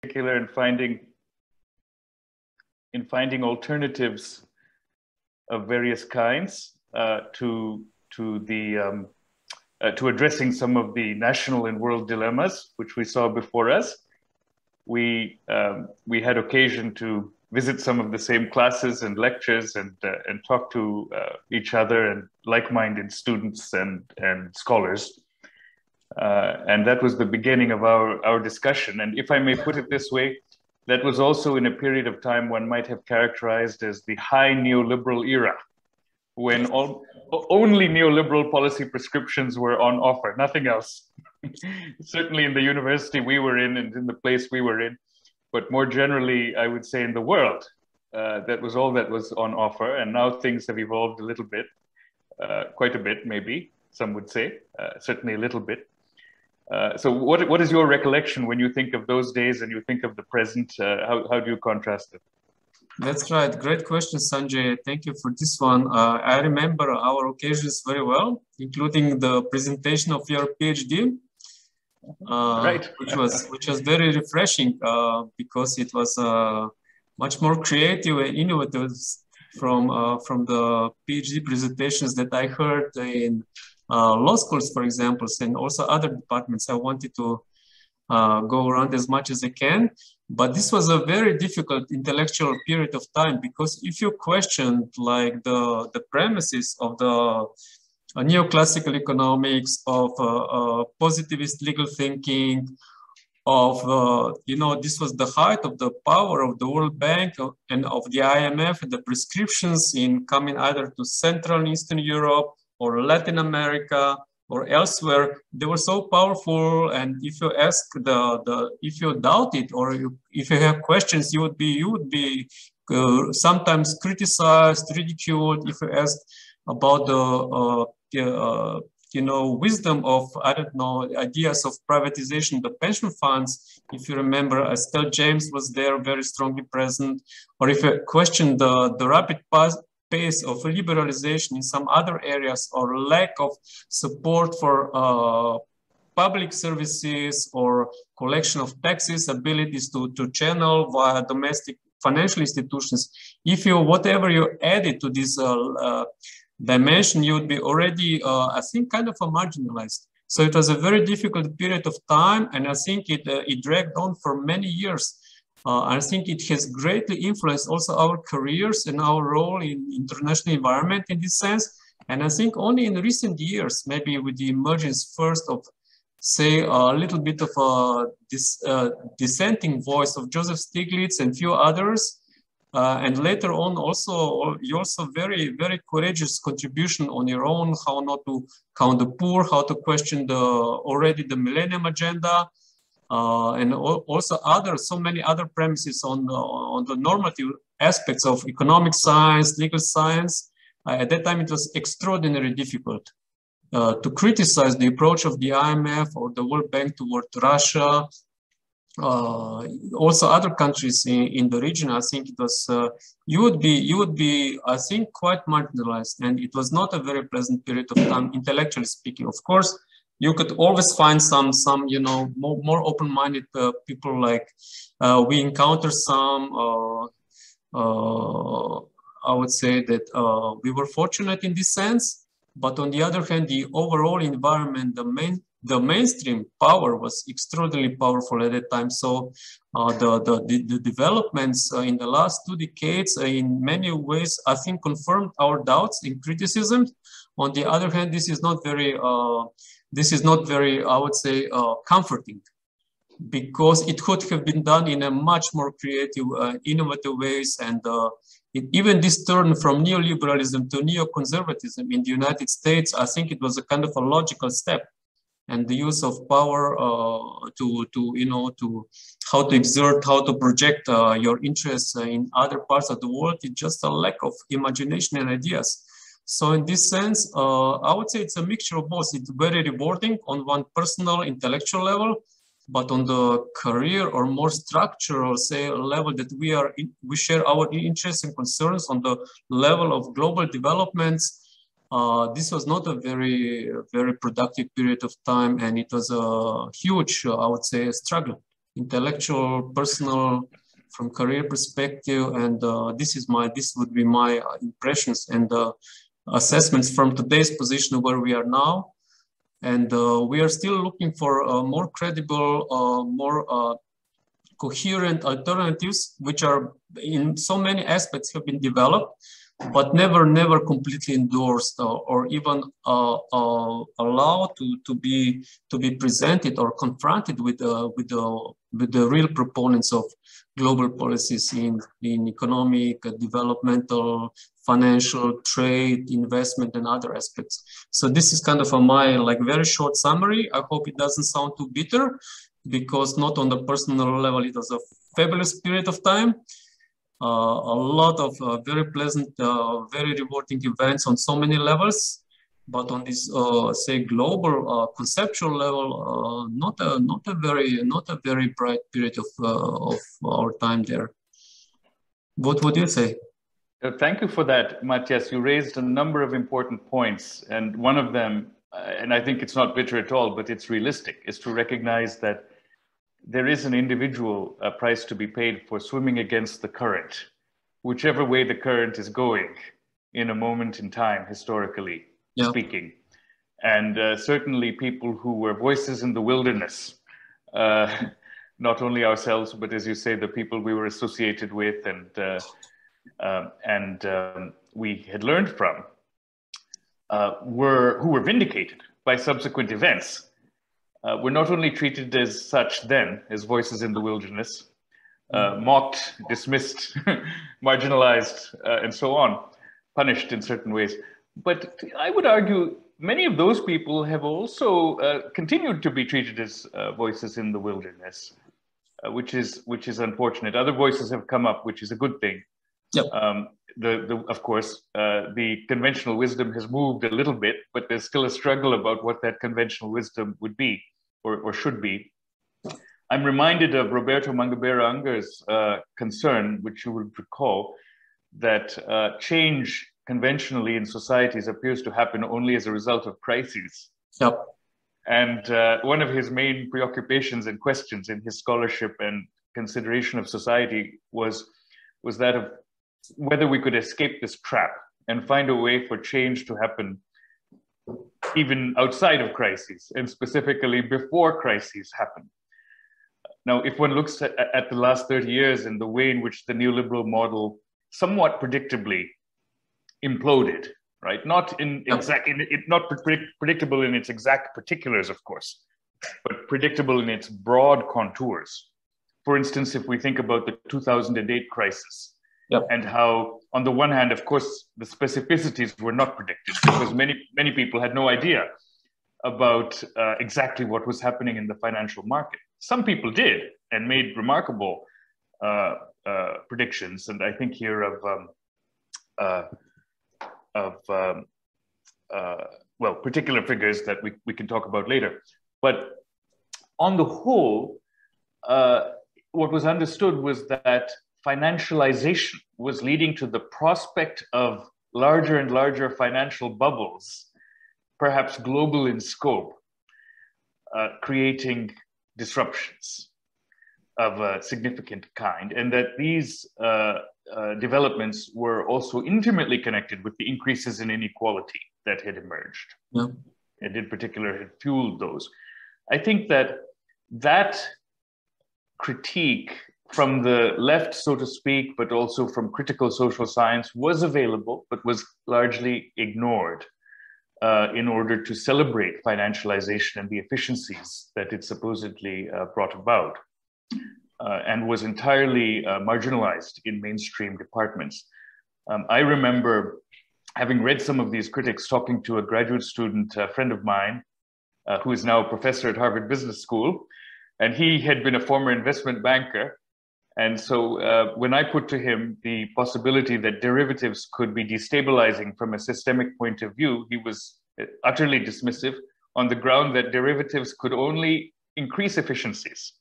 particular in finding alternatives of various kinds to addressing some of the national and world dilemmas which we saw before us. We had occasion to visit some of the same classes and lectures and talk to each other and like-minded students and scholars. And that was the beginning of our discussion. And if I may put it this way, that was also in a period of time one might have characterized as the high neoliberal era, when only neoliberal policy prescriptions were on offer, nothing else. Certainly in the university we were in and in the place we were in, but more generally, I would say in the world, that was all that was on offer. And now things have evolved a little bit, quite a bit, maybe, some would say, certainly a little bit. So what is your recollection when you think of those days and you think of the present? How do you contrast them? That's right. Great question, Sanjay. Thank you for this one. I remember our occasions very well, including the presentation of your PhD, right. which was very refreshing because it was much more creative and innovative from the PhD presentations that I heard in law schools, for example, and also other departments. I wanted to go around as much as I can. But this was a very difficult intellectual period of time, because if you questioned like the premises of the neoclassical economics, of positivist legal thinking, of, this was the height of the power of the World Bank and of the IMF, and the prescriptions in coming either to Central and Eastern Europe or Latin America or elsewhere, they were so powerful. And if you ask if you doubt it, or if you have questions, you would be sometimes criticized, ridiculed. If you asked about the wisdom of, I don't know, ideas of privatization, the pension funds. If you remember, Estelle James was there, very strongly present. Or if you question the rapid pace of liberalization in some other areas, or lack of support for public services or collection of taxes, abilities to channel via domestic financial institutions, whatever you added to this dimension, you would be already, I think, kind of marginalized. So it was a very difficult period of time, and I think it dragged on for many years. I think it has greatly influenced also our careers and our role in international environment in this sense. And I think only in recent years, maybe with the emergence first of, say, a little bit of a dissenting voice of Joseph Stiglitz and few others, and later on also very, very courageous contribution on your own, how not to count the poor, how to question the Millennium Agenda, and also so many other premises on the normative aspects of economic science, legal science. At that time, it was extraordinarily difficult to criticize the approach of the IMF or the World Bank toward Russia. Also other countries in the region. I think it was, you would be, I think, quite marginalized, and it was not a very pleasant period of time, intellectually speaking. Of course, you could always find some more open-minded people. Like we encounter some. I would say that we were fortunate in this sense, but on the other hand, the overall environment, the mainstream power was extraordinarily powerful at that time. So the developments in the last 2 decades, in many ways, I think, confirmed our doubts and criticisms. On the other hand, this is not very, I would say, comforting, because it could have been done in a much more creative, innovative ways. And even this turn from neoliberalism to neoconservatism in the United States, I think it was a kind of a logical step. And the use of power to how to exert, how to project your interests in other parts of the world, is just a lack of imagination and ideas. So in this sense, I would say it's a mixture of both. It's very rewarding on one personal intellectual level, but on the career or more structural, say, level that we share our interests and concerns on the level of global developments. This was not a very, very productive period of time, and it was a huge, I would say, struggle. intellectual, personal, from career perspective, and this would be my impressions and assessments from today's position where we are now. And we are still looking for more credible, more coherent alternatives, which are in so many aspects have been developed, but never completely endorsed or even allowed to be presented or confronted with the real proponents of global policies in economic, developmental, financial, trade, investment, and other aspects. So this is kind of my very short summary. I hope it doesn't sound too bitter, because not on the personal level, it was a fabulous period of time. A lot of very pleasant, very rewarding events on so many levels, but on this, say, global conceptual level, not a very bright period of our time there. What would you say? Thank you for that, Matjaz. You raised a number of important points, and one of them, and I think it's not bitter at all, but it's realistic, is to recognize that there is an individual price to be paid for swimming against the current, whichever way the current is going in a moment in time, historically speaking. And certainly people who were voices in the wilderness, not only ourselves, but as you say, the people we were associated with and we had learned from, who were vindicated by subsequent events. Were not only treated as such then, as voices in the wilderness, mocked, dismissed, marginalized, and so on, punished in certain ways. But I would argue many of those people have also continued to be treated as voices in the wilderness, which is unfortunate. Other voices have come up, which is a good thing. Yep. Of course, the conventional wisdom has moved a little bit, but there's still a struggle about what that conventional wisdom would be or should be. I'm reminded of Roberto Mangabeira Anger's concern, which you would recall, that change conventionally in societies appears to happen only as a result of crises. Yep. And one of his main preoccupations and questions in his scholarship and consideration of society was that of whether we could escape this trap and find a way for change to happen even outside of crises, and specifically before crises happen. Now, if one looks at the last 30 years and the way in which the neoliberal model somewhat predictably imploded, right? Not not predictable in its exact particulars, of course, but predictable in its broad contours. For instance, if we think about the 2008 crisis, and how, on the one hand, of course, the specificities were not predicted because many people had no idea about exactly what was happening in the financial market. Some people did and made remarkable predictions, and I think here well, particular figures that we can talk about later. But on the whole, what was understood was that financialization was leading to the prospect of larger and larger financial bubbles, perhaps global in scope, creating disruptions of a significant kind, and that these developments were also intimately connected with the increases in inequality that had emerged, and in particular had fueled those. I think that critique from the left, so to speak, but also from critical social science was available, but was largely ignored in order to celebrate financialization and the efficiencies that it supposedly brought about, and was entirely marginalized in mainstream departments. I remember having read some of these critics, talking to a graduate student, a friend of mine, who is now a professor at Harvard Business School, and he had been a former investment banker. And so when I put to him the possibility that derivatives could be destabilizing from a systemic point of view, he was utterly dismissive on the ground that derivatives could only increase efficiencies.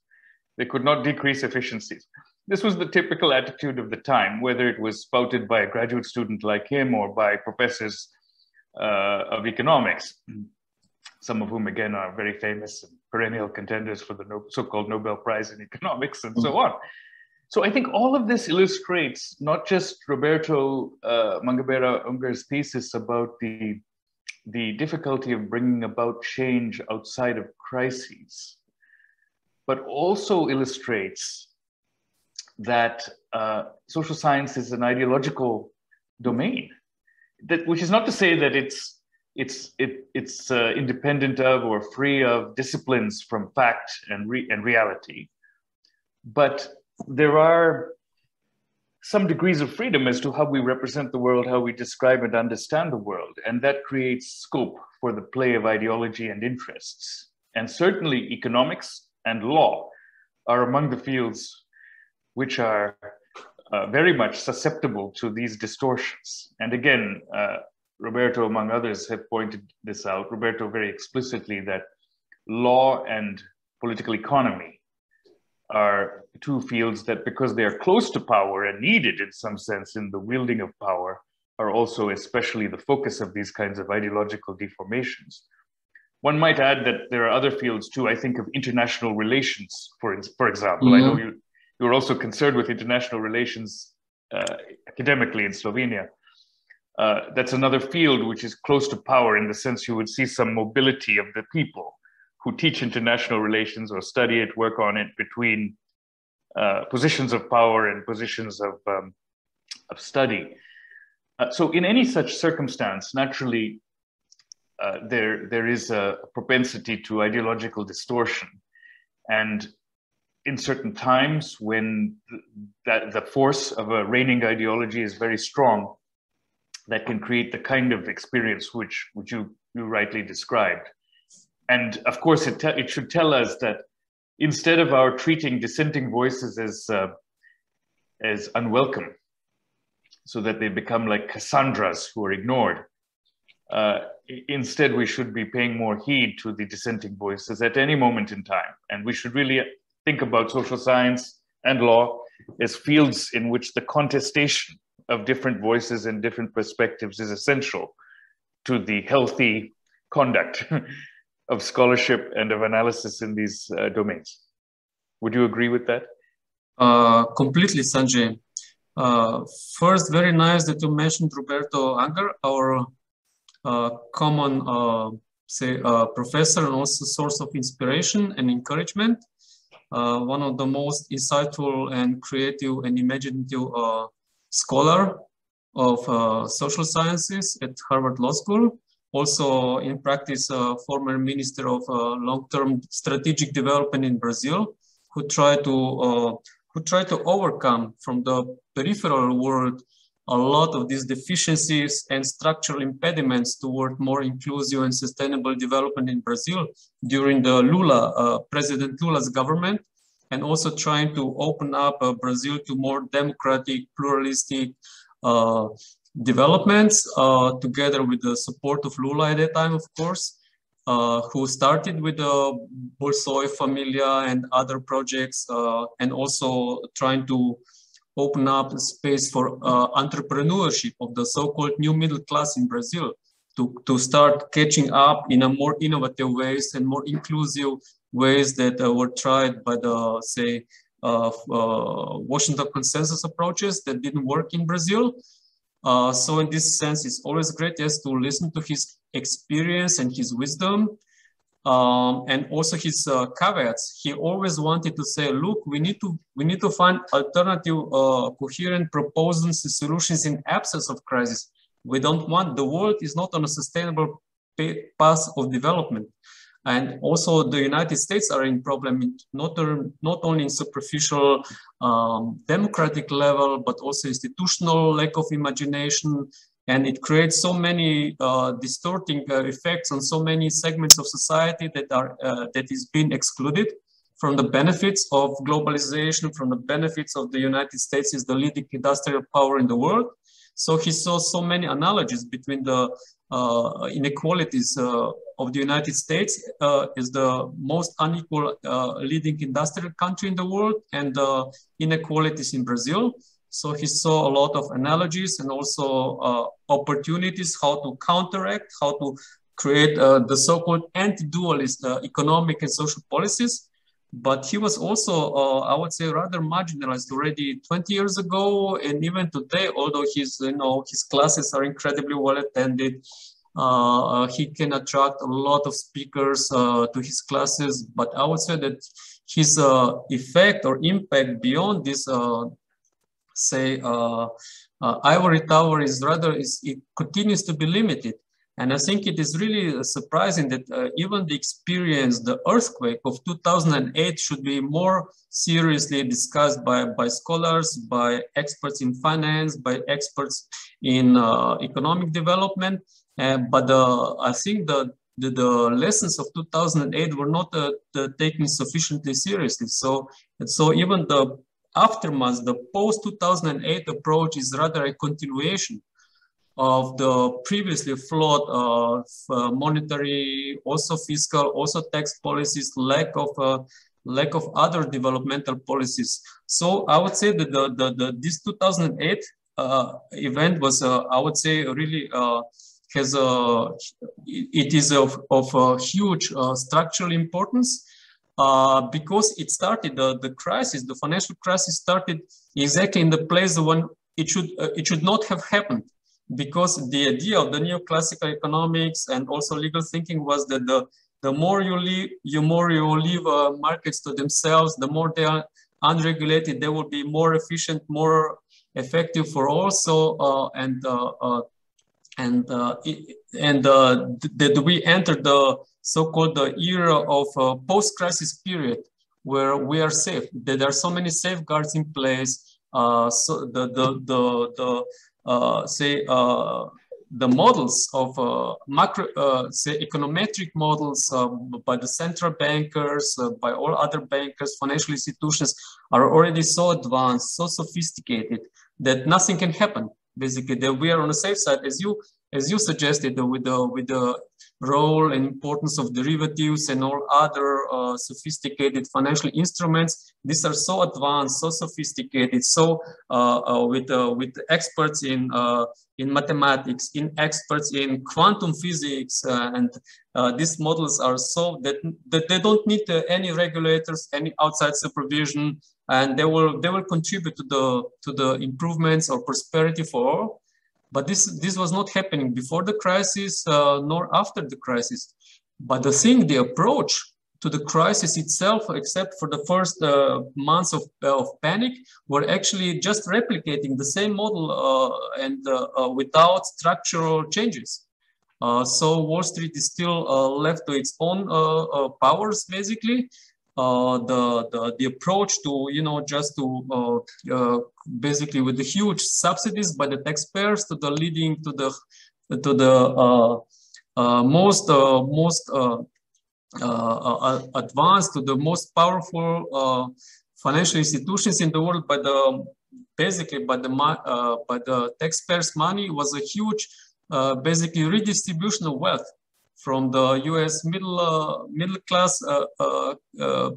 They could not decrease efficiencies. This was the typical attitude of the time, whether it was spouted by a graduate student like him or by professors of economics. some of whom again are very famous and perennial contenders for the so-called Nobel Prize in Economics and so on. So I think all of this illustrates not just Roberto Mangabeira Ungar's thesis about the difficulty of bringing about change outside of crises, but also illustrates that social science is an ideological domain, which is not to say that it's independent of or free of disciplines from fact and reality, but there are some degrees of freedom as to how we represent the world, how we describe and understand the world, and that creates scope for the play of ideology and interests. And certainly economics and law are among the fields which are very much susceptible to these distortions. And again, Roberto, among others, have pointed this out, Roberto very explicitly, that law and political economy are two fields that, because they are close to power and needed in some sense in the wielding of power, are also especially the focus of these kinds of ideological deformations. One might add that there are other fields too. I think of international relations, for example. I know you're also concerned with international relations academically in Slovenia. That's another field which is close to power in the sense you would see some mobility of the people who teach international relations or study it, work on it between positions of power and positions of study. So in any such circumstance, naturally, there is a propensity to ideological distortion. And in certain times when the force of a reigning ideology is very strong, that can create the kind of experience which you rightly described. And of course, it should tell us that instead of our treating dissenting voices as unwelcome, so that they become like Cassandras who are ignored, instead we should be paying more heed to the dissenting voices at any moment in time. And we should really think about social science and law as fields in which the contestation of different voices and different perspectives is essential to the healthy conduct of scholarship and of analysis in these domains. Would you agree with that? Completely, Sanjay. First, very nice that you mentioned Roberto Unger, our common professor and also source of inspiration and encouragement. One of the most insightful and creative and imaginative scholar of social sciences at Harvard Law School. Also in practice, former Minister of Long-Term Strategic Development in Brazil, who tried to overcome from the peripheral world a lot of these deficiencies and structural impediments toward more inclusive and sustainable development in Brazil during the President Lula's government, and also trying to open up Brazil to more democratic, pluralistic developments, together with the support of Lula at that time, of course, who started with the Bolshoi Familia and other projects, and also trying to open up space for entrepreneurship of the so-called new middle class in Brazil to start catching up in a more innovative ways and more inclusive ways that were tried by the, say, Washington consensus approaches that didn't work in Brazil. So in this sense, it's always great just to listen to his experience and his wisdom, and also his caveats. He always wanted to say, look, we need to find alternative, coherent proposals and solutions in absence of crisis. We don't want, the world is not on a sustainable path of development. And also the United States are in problem, not only in superficial democratic level, but also institutional lack of imagination. And it creates so many distorting effects on so many segments of society that is being excluded from the benefits of globalization, from the benefits of the United States is the leading industrial power in the world. So he saw so many analogies between the inequalities of the United States is the most unequal leading industrial country in the world, and the inequalities in Brazil. So he saw a lot of analogies and also opportunities how to counteract, how to create the so-called anti-dualist economic and social policies. But he was also, I would say, rather marginalized already 20 years ago, and even today, although his classes are incredibly well attended. He can attract a lot of speakers to his classes, but I would say that his effect or impact beyond this, ivory tower it continues to be limited. And I think it is really surprising that even the earthquake of 2008 should be more seriously discussed by scholars, by experts in finance, by experts in economic development. But I think the lessons of 2008 were not taken sufficiently seriously. So even the aftermath, the post-2008 approach is rather a continuation of the previously flawed monetary, also fiscal, also tax policies, lack of other developmental policies. So I would say that this 2008 event was, I would say, really it is of huge structural importance. Because it started, the crisis, the financial crisis started exactly in the place when it should not have happened, because the idea of the neoclassical economics and also legal thinking was that the more you leave markets to themselves, the more they are unregulated, they will be more efficient, more effective for all. So that we entered the so-called the era of post-crisis period, where we are safe. There are so many safeguards in place. So the models of econometric models by the central bankers, by all other bankers, financial institutions are already so advanced, so sophisticated that nothing can happen. Basically, that we are on the safe side, as you suggested, with the role and importance of derivatives and all other sophisticated financial instruments. These are so advanced, so sophisticated, so with experts in mathematics, in experts in quantum physics, and these models are so that they don't need any regulators, any outside supervision, and they will contribute to the improvements or prosperity for all. But this was not happening before the crisis, nor after the crisis. But the approach to the crisis itself, except for the first months of panic, were actually just replicating the same model and without structural changes. So Wall Street is still left to its own powers, basically. The approach to, just to basically with the huge subsidies by the taxpayers to the leading to the most advanced, to the most powerful financial institutions in the world by the taxpayers' money was a huge basically redistribution of wealth from the U.S. middle class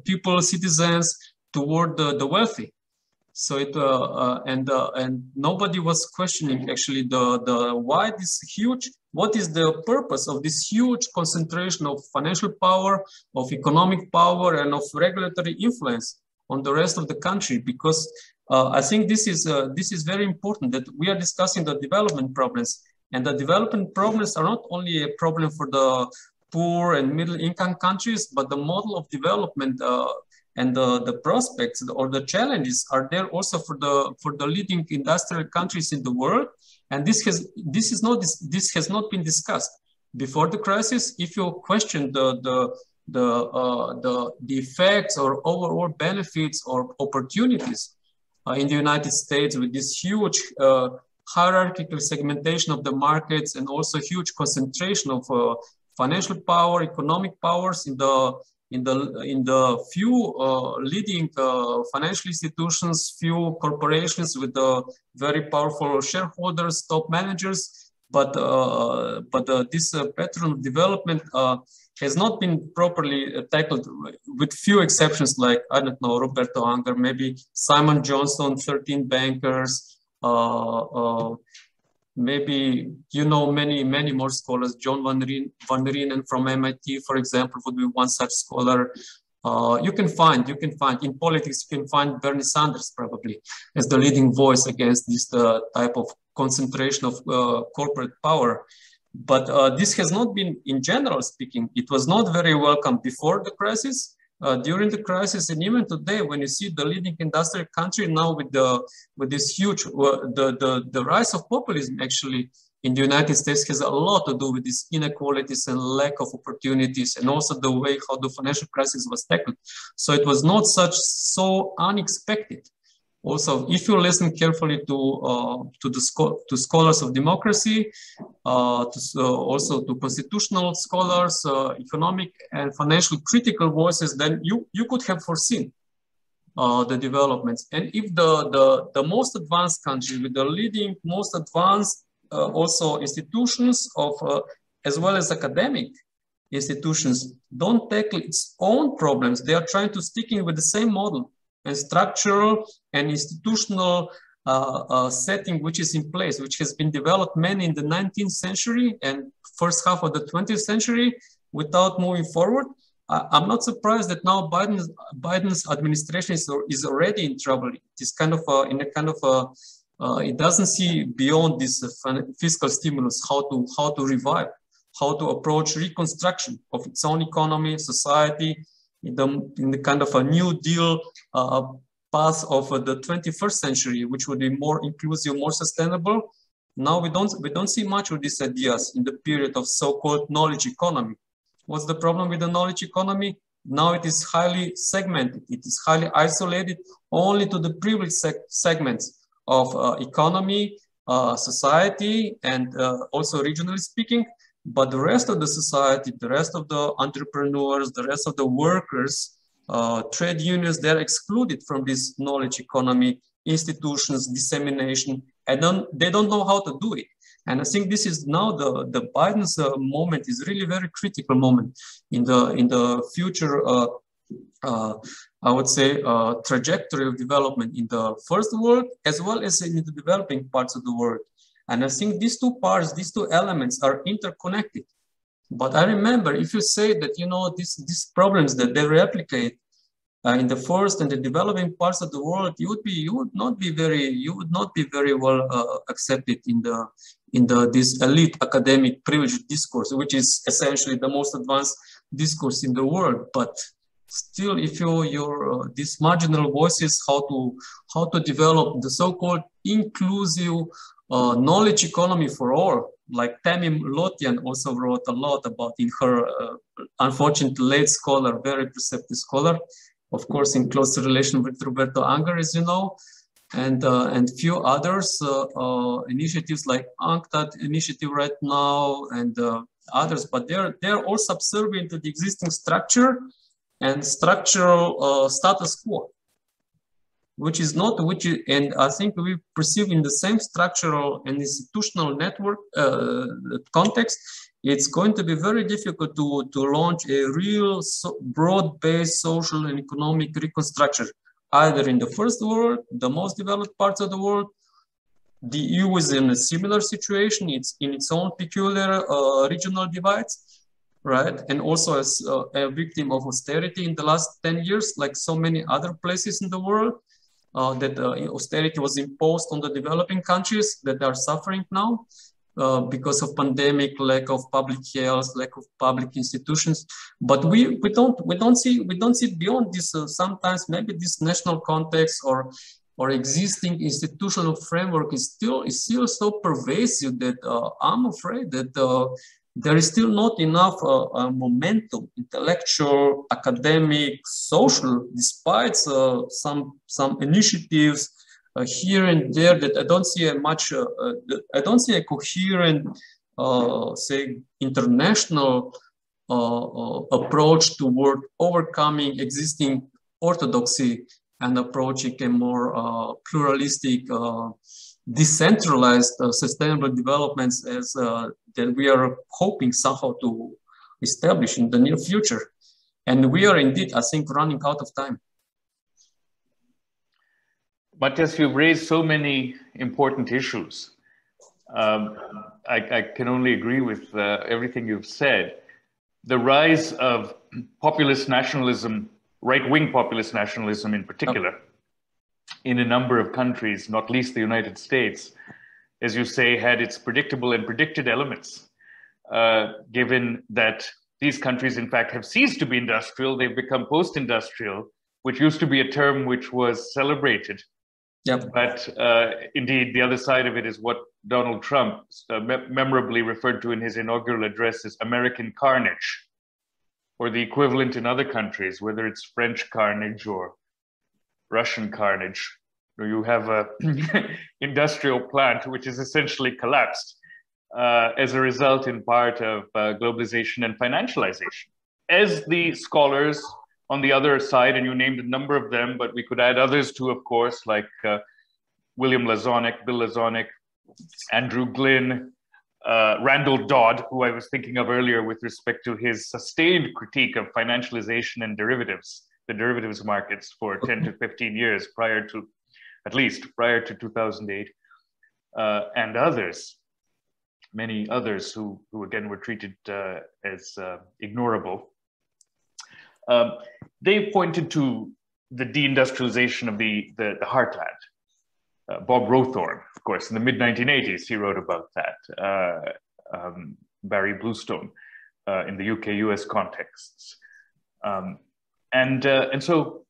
people, citizens, toward the wealthy. So it and nobody was questioning actually why this huge. What is the purpose of this huge concentration of financial power, of economic power, and of regulatory influence on the rest of the country? Because I think this is very important, that we are discussing the development problems. And the development problems are not only a problem for the poor and middle-income countries, but the model of development and the prospects or the challenges are there also for the leading industrial countries in the world. And this has not been discussed before the crisis. If you question the effects or overall benefits or opportunities in the United States with this huge hierarchical segmentation of the markets and also huge concentration of financial power, economic powers in the few leading financial institutions, few corporations with very powerful shareholders, top managers, but this pattern of development has not been properly tackled, with few exceptions, like, I don't know, Roberto Unger, maybe Simon Johnson, 13 bankers, maybe many more scholars. John Van Reenen from MIT, for example, would be one such scholar. You can find in politics, you can find Bernie Sanders probably as the leading voice against this type of concentration of corporate power. But this has not been, in general speaking, it was not very welcome before the crisis, during the crisis, and even today, when you see the leading industrial country now with this huge, the rise of populism actually in the United States has a lot to do with these inequalities and lack of opportunities, and also the way how the financial crisis was tackled. So it was not so unexpected. Also, if you listen carefully to scholars of democracy, also to constitutional scholars, economic and financial critical voices, then you could have foreseen the developments. And if the most advanced country with the leading, most advanced also institutions of, as well as academic institutions, don't tackle its own problems, they are trying to stick in with the same model and structural and institutional setting which is in place, which has been developed mainly in the 19th century and first half of the 20th century without moving forward. I'm not surprised that now Biden's administration is already in trouble. It's kind of it doesn't see beyond this fiscal stimulus how to revive, how to approach reconstruction of its own economy, society, in the kind of a New Deal path of the 21st century, which would be more inclusive, more sustainable. Now we don't see much of these ideas in the period of so-called knowledge economy. What's the problem with the knowledge economy? Now it is highly segmented. It is highly isolated only to the privileged segments of economy, society, and also regionally speaking. But the rest of the society, the rest of the entrepreneurs, the rest of the workers, trade unions, they're excluded from this knowledge economy, institutions, dissemination, and they don't know how to do it. And I think this is now the Biden's moment is really very critical moment in the future, I would say, trajectory of development in the first world, as well as in the developing parts of the world. And I think these two parts, these two elements are interconnected. But I remember, if you say that, these problems that they replicate in the first and the developing parts of the world, you would not be very well accepted in this elite academic privileged discourse, which is essentially the most advanced discourse in the world. But still, if these marginal voices, how to develop the so-called inclusive knowledge economy for all, like Tamim Lotian also wrote a lot about in her unfortunately late scholar, very perceptive scholar, of course in close relation with Roberto Anger, as you know, and few others, initiatives like UNCTAD initiative right now and others, but they're all subservient to the existing structure and structural status quo. And I think we perceive in the same structural and institutional network context, it's going to be very difficult to launch a real broad-based social and economic reconstruction, either in the first world, the most developed parts of the world. The EU is in a similar situation. It's in its own peculiar regional divides, right? And also as a victim of austerity in the last 10 years, like so many other places in the world. That austerity was imposed on the developing countries that are suffering now because of pandemic, lack of public health, lack of public institutions. But we don't see beyond this. Sometimes maybe this national context or existing institutional framework is still so pervasive that I'm afraid that there is still not enough momentum, intellectual, academic, social, despite some initiatives here and there, that I don't see I don't see a coherent, say, international approach toward overcoming existing orthodoxy and approaching a more pluralistic, decentralized, sustainable developments as that we are hoping somehow to establish in the near future. And we are indeed, I think, running out of time. Matjaz, you've raised so many important issues. I can only agree with everything you've said. The rise of populist nationalism, right-wing populist nationalism in particular, in a number of countries, not least the United States, as you say, had its predictable and predicted elements, given that these countries, in fact, have ceased to be industrial. They've become post-industrial, which used to be a term which was celebrated. Yep. But indeed, the other side of it is what Donald Trump memorably referred to in his inaugural address as American carnage, or the equivalent in other countries, whether it's French carnage or Russian carnage. You have an industrial plant which is essentially collapsed as a result, in part, of globalization and financialization. As the scholars on the other side, and you named a number of them, but we could add others too, of course, like William Lazonick, Bill Lazonick, Andrew Glynn, Randall Dodd, who I was thinking of earlier with respect to his sustained critique of financialization and derivatives, the derivatives markets for 10 to 15 years prior to, at least prior to 2008, and others, many others who again were treated as ignorable. They pointed to the deindustrialization of the heartland. Bob Rowthorne, of course, in the mid-1980s, he wrote about that. Barry Bluestone in the UK-US contexts. And so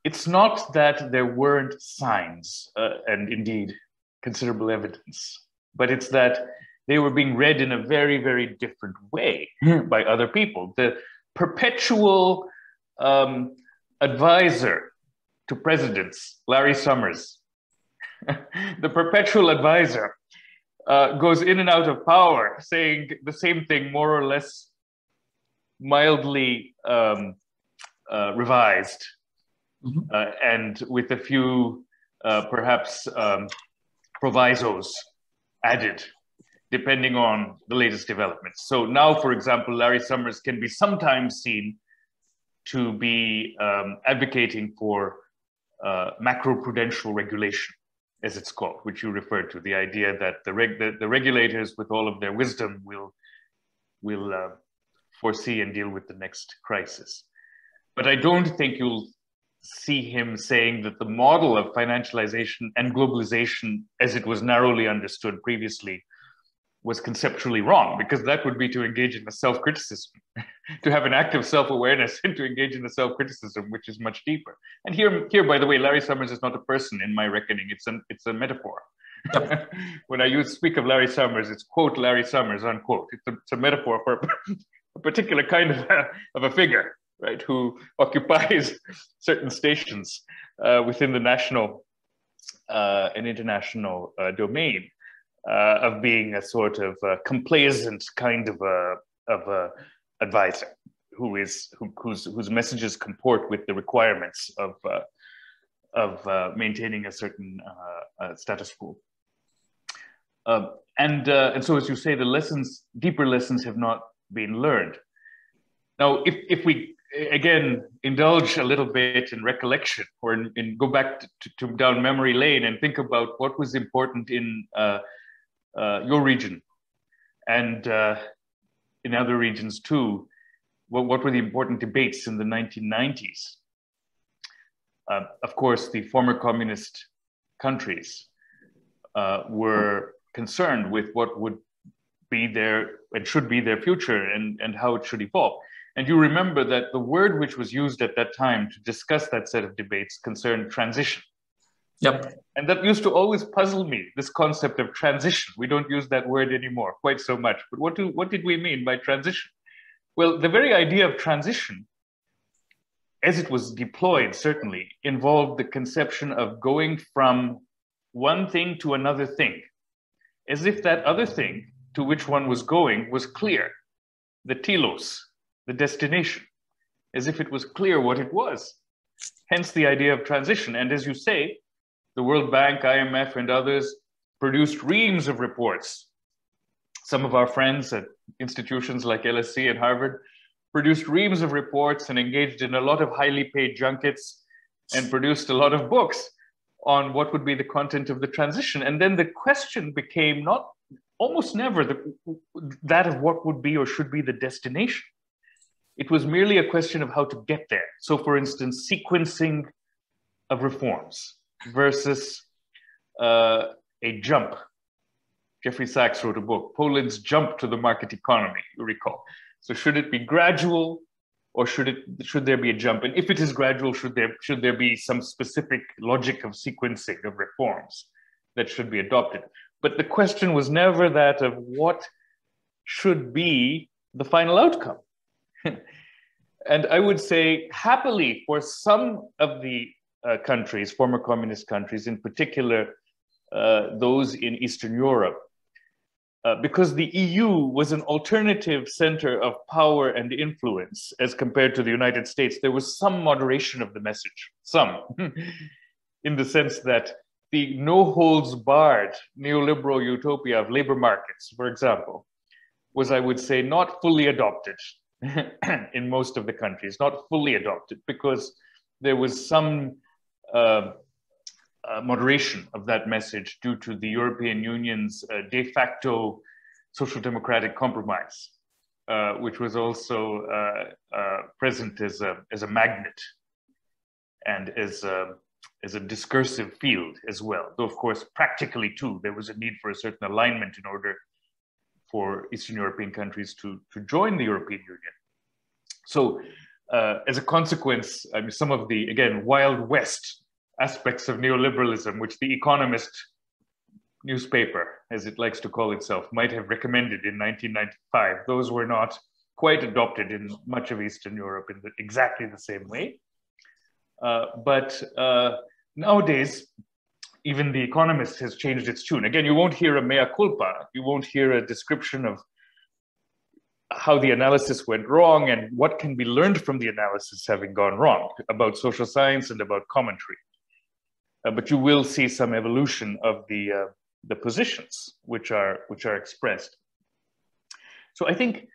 it's not that there weren't signs and indeed considerable evidence, but it's that they were being read in a very, very different way by other people. The perpetual advisor to presidents, Larry Summers, the perpetual advisor, goes in and out of power, saying the same thing, more or less mildly revised, and with a few perhaps provisos added, depending on the latest developments. So now, for example, Larry Summers can be sometimes seen to be advocating for macroprudential regulation, as it's called, which you referred to, the idea that the regulators, with all of their wisdom, will foresee and deal with the next crisis. But I don't think you'll see him saying that the model of financialization and globalization, as it was narrowly understood previously, was conceptually wrong, because that would be to engage in a self-criticism, to have an active self-awareness and to engage in a self-criticism, which is much deeper. And here, by the way, Larry Summers is not a person in my reckoning, it's a metaphor. Yep. When I speak of Larry Summers, it's quote Larry Summers, unquote. It's a metaphor for a particular kind of a figure, right, who occupies certain stations within the national and international domain. Of being a sort of complacent kind of a advisor, whose messages comport with the requirements of maintaining a certain status quo. And so, as you say, the deeper lessons have not been learned. Now, if we again indulge a little bit in recollection, or in go back to down memory lane and think about what was important in your region and in other regions too, what were the important debates in the 1990s? Of course, the former communist countries were concerned with what would be their and should be their future and how it should evolve. And you remember that the word which was used at that time to discuss that set of debates concerned transition. Yep. And that used to always puzzle me, this concept of transition. We don't use that word anymore quite so much. But what did we mean by transition? Well, the very idea of transition, as it was deployed, certainly, involved the conception of going from one thing to another thing, as if that other thing to which one was going was clear, the telos, the destination, as if it was clear what it was. Hence the idea of transition. And as you say, the World Bank, IMF, and others produced reams of reports. Some of our friends at institutions like LSE and Harvard produced reams of reports and engaged in a lot of highly paid junkets and produced a lot of books on what would be the content of the transition. And then the question became not almost never that of what would be or should be the destination. It was merely a question of how to get there. So, for instance, sequencing of reforms versus a jump. Jeffrey Sachs wrote a book, Poland's Jump to the Market Economy, you recall. So should it be gradual, or should there be a jump? And if it is gradual, should there be some specific logic of sequencing of reforms that should be adopted? But the question was never that of what should be the final outcome. And I would say, happily, for some of the countries, former communist countries, in particular, those in Eastern Europe, because the EU was an alternative center of power and influence as compared to the United States, there was some moderation of the message, in the sense that the no-holds-barred neoliberal utopia of labor markets, for example, was, I would say, not fully adopted in most of the countries, not fully adopted, because there was some moderation of that message due to the European Union's de facto social democratic compromise, which was also present as a magnet and as a discursive field as well. Though, of course, practically too, there was a need for a certain alignment in order for Eastern European countries to join the European Union. So as a consequence, I mean, some of the, again, Wild West aspects of neoliberalism, which the Economist newspaper, as it likes to call itself, might have recommended in 1995, those were not quite adopted in much of Eastern Europe in exactly the same way. But nowadays, even the Economist has changed its tune. Again, you won't hear a mea culpa. You won't hear a description of how the analysis went wrong and what can be learned from the analysis having gone wrong about social science and about commentary. But you will see some evolution of the positions which are expressed. So I think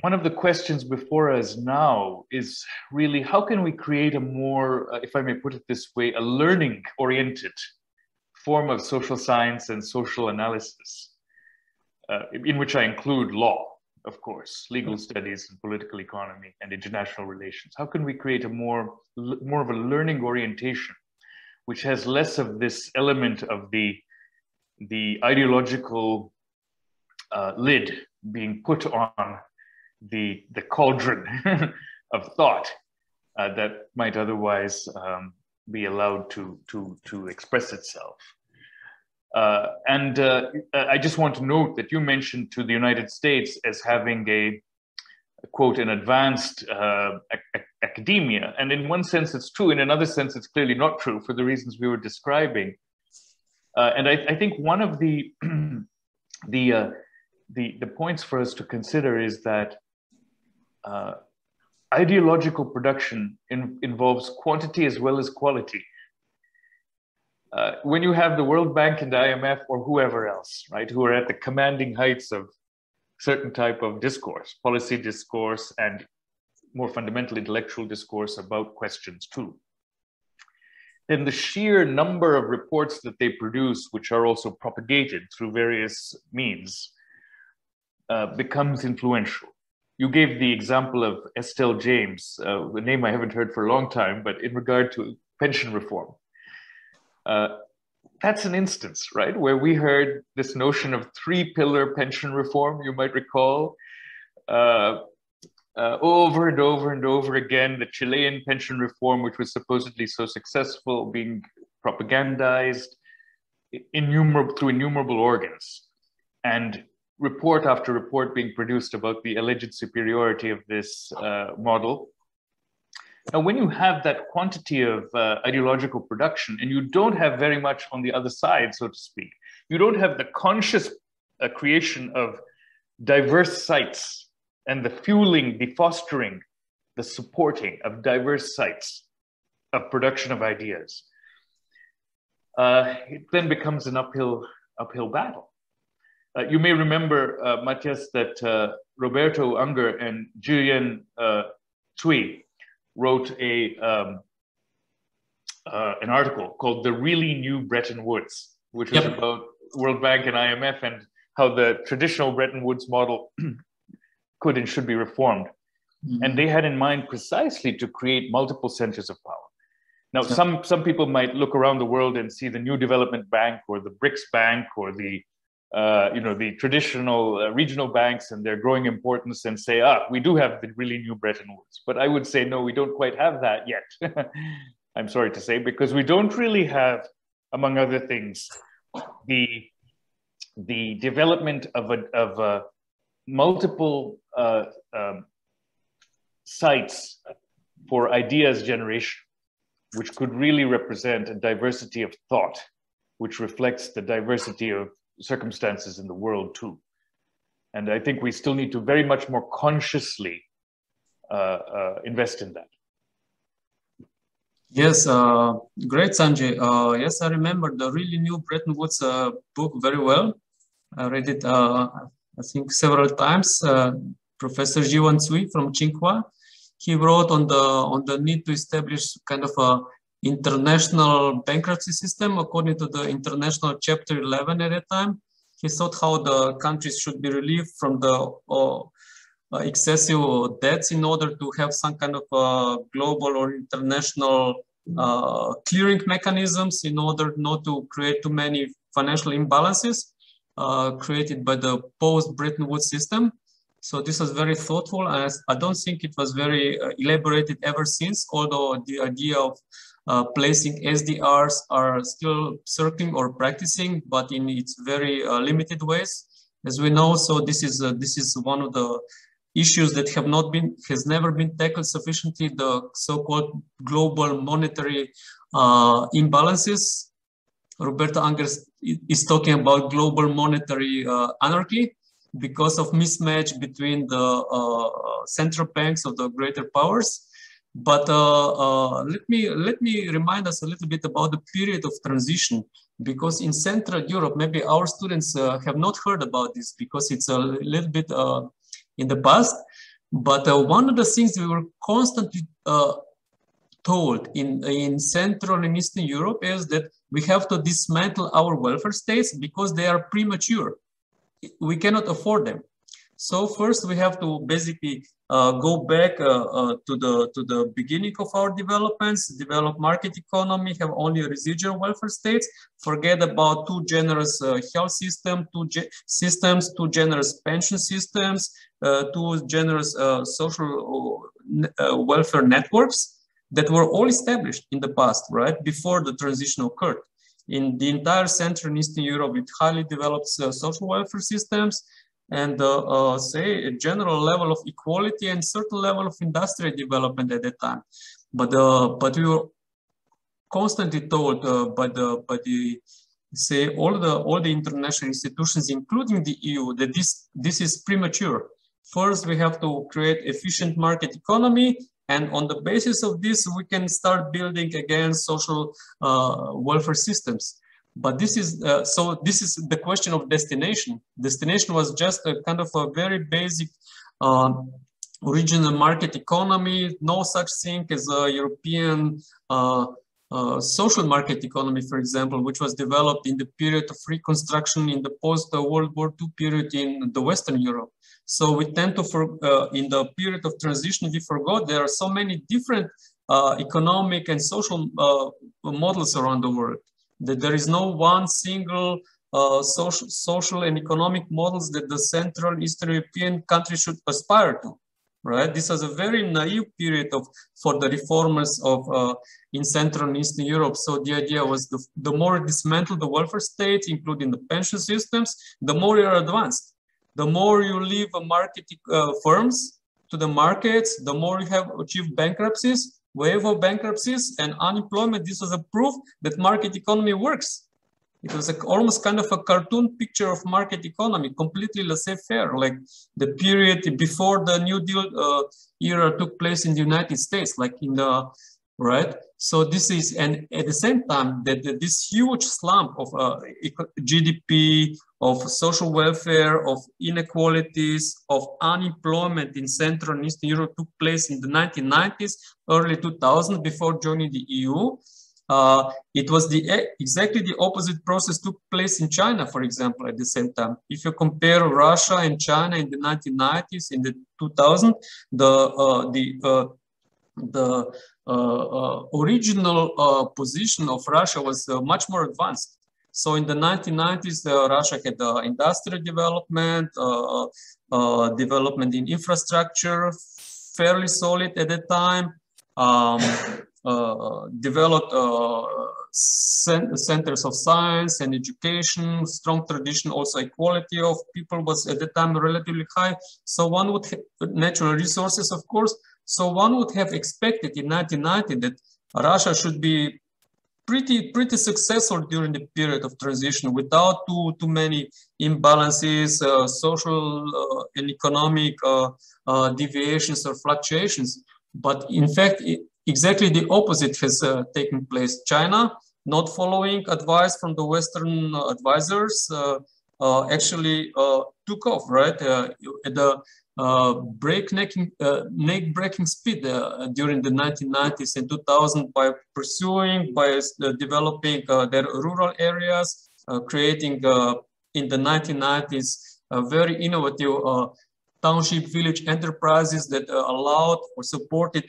one of the questions before us now is really, how can we create a more, if I may put it this way, a learning-oriented form of social science and social analysis, in which I include law, of course, legal studies and political economy and international relations. How can we create a more of a learning orientation, which has less of this element of the ideological lid being put on the cauldron of thought that might otherwise be allowed to express itself. And I just want to note that you mentioned to the United States as having a quote, an advanced academia. And in one sense, it's true. In another sense, it's clearly not true for the reasons we were describing. And I think one of the points for us to consider is that ideological production involves quantity as well as quality. When you have the World Bank and the IMF or whoever else, right, who are at the commanding heights of certain type of discourse, policy discourse, and more fundamental intellectual discourse about questions too, then the sheer number of reports that they produce, which are also propagated through various means, becomes influential. You gave the example of Estelle James, a name I haven't heard for a long time, but in regard to pension reform. That's an instance, right, where we heard this notion of three-pillar pension reform, you might recall, over and over and over again, the Chilean pension reform, which was supposedly so successful, being propagandized through innumerable organs, and report after report being produced about the alleged superiority of this model. Now, when you have that quantity of ideological production and you don't have very much on the other side, so to speak, you don't have the conscious creation of diverse sites and the fueling, the fostering, the supporting of diverse sites of production of ideas, it then becomes an uphill battle. You may remember, Matjaz, that Roberto Unger and Julian Tsui wrote an article called "The Really New Bretton Woods," which was about World Bank and IMF and how the traditional Bretton Woods model could and should be reformed. Mm-hmm. And they had in mind precisely to create multiple centers of power. Now, some people might look around the world and see the New Development Bank or the BRICS Bank or the the traditional regional banks and their growing importance and say, we do have the really new Bretton Woods. But I would say, no, we don't quite have that yet. I'm sorry to say, because we don't really have, among other things, the development of multiple sites for ideas generation, which could really represent a diversity of thought, which reflects the diversity of circumstances in the world too. And I think we still need to very much more consciously invest in that. Yes, great, Sanjay. Yes, I remember the really new Bretton Woods book very well. I read it, I think, several times. Professor Jiwan Tsui from Tsinghua, he wrote on the need to establish kind of a international bankruptcy system according to the International Chapter 11 at that time. He thought how the countries should be relieved from the excessive debts in order to have some kind of global or international clearing mechanisms in order not to create too many financial imbalances created by the post-Bretton Woods system. So this was very thoughtful, and I don't think it was very elaborated ever since, although the idea of placing SDRs are still circling or practicing, but in its very limited ways, as we know. So this is one of the issues that has never been tackled sufficiently, the so-called global monetary imbalances. Roberto Angers is talking about global monetary anarchy because of mismatch between the central banks of the greater powers. But let me remind us a little bit about the period of transition, because in Central Europe, maybe our students have not heard about this because it's a little bit in the past. But one of the things we were constantly told in Central and Eastern Europe is that we have to dismantle our welfare states because they are premature. We cannot afford them. So first we have to basically go back to the beginning of our developments, develop market economy, have only residual welfare states, forget about too generous health system, too generous pension systems, too generous social welfare networks that were all established in the past, right, before the transition occurred. In the entire Central and Eastern Europe, it highly developed social welfare systems, and say a general level of equality and certain level of industrial development at that time. But we were constantly told by the say all the international institutions, including the EU, that this is premature. First, we have to create efficient market economy, and on the basis of this, we can start building again social welfare systems. But this is this is the question of destination. Destination was just a kind of a very basic regional market economy. No such thing as a European social market economy, for example, which was developed in the period of reconstruction in the post-World War II period in the Western Europe. So we tend to, in the period of transition, we forgot there are so many different economic and social models around the world, that there is no one single social and economic models that the Central Eastern European countries should aspire to, right? This was a very naive period for the reformers in Central and Eastern Europe. So the idea was the more you dismantle the welfare state, including the pension systems, the more you're advanced. The more you leave market firms to the markets, the more you have achieved bankruptcies, wave of bankruptcies and unemployment. This was a proof that market economy works. It was almost kind of a cartoon picture of market economy, completely laissez-faire, like the period before the New Deal era took place in the United States, like in the, right? So this is, and at the same time, that this huge slump of GDP, of social welfare, of inequalities, of unemployment in Central and Eastern Europe took place in the 1990s, early 2000s, before joining the EU. It was exactly the opposite process took place in China, for example, at the same time. If you compare Russia and China in the 1990s, in the 2000s, the original position of Russia was much more advanced. So in the 1990s, Russia had industrial development, development in infrastructure, fairly solid at the time, developed centers of science and education, strong tradition, also equality of people was at the time relatively high. So one would have natural resources, of course. So one would have expected in 1990 that Russia should be pretty successful during the period of transition without too many imbalances, social and economic deviations or fluctuations. But in fact, exactly the opposite has taken place. China, not following advice from the Western advisors, actually took off, right? At the neck-breaking speed during the 1990s and 2000 by developing their rural areas, creating in the 1990s very innovative township village enterprises that allowed or supported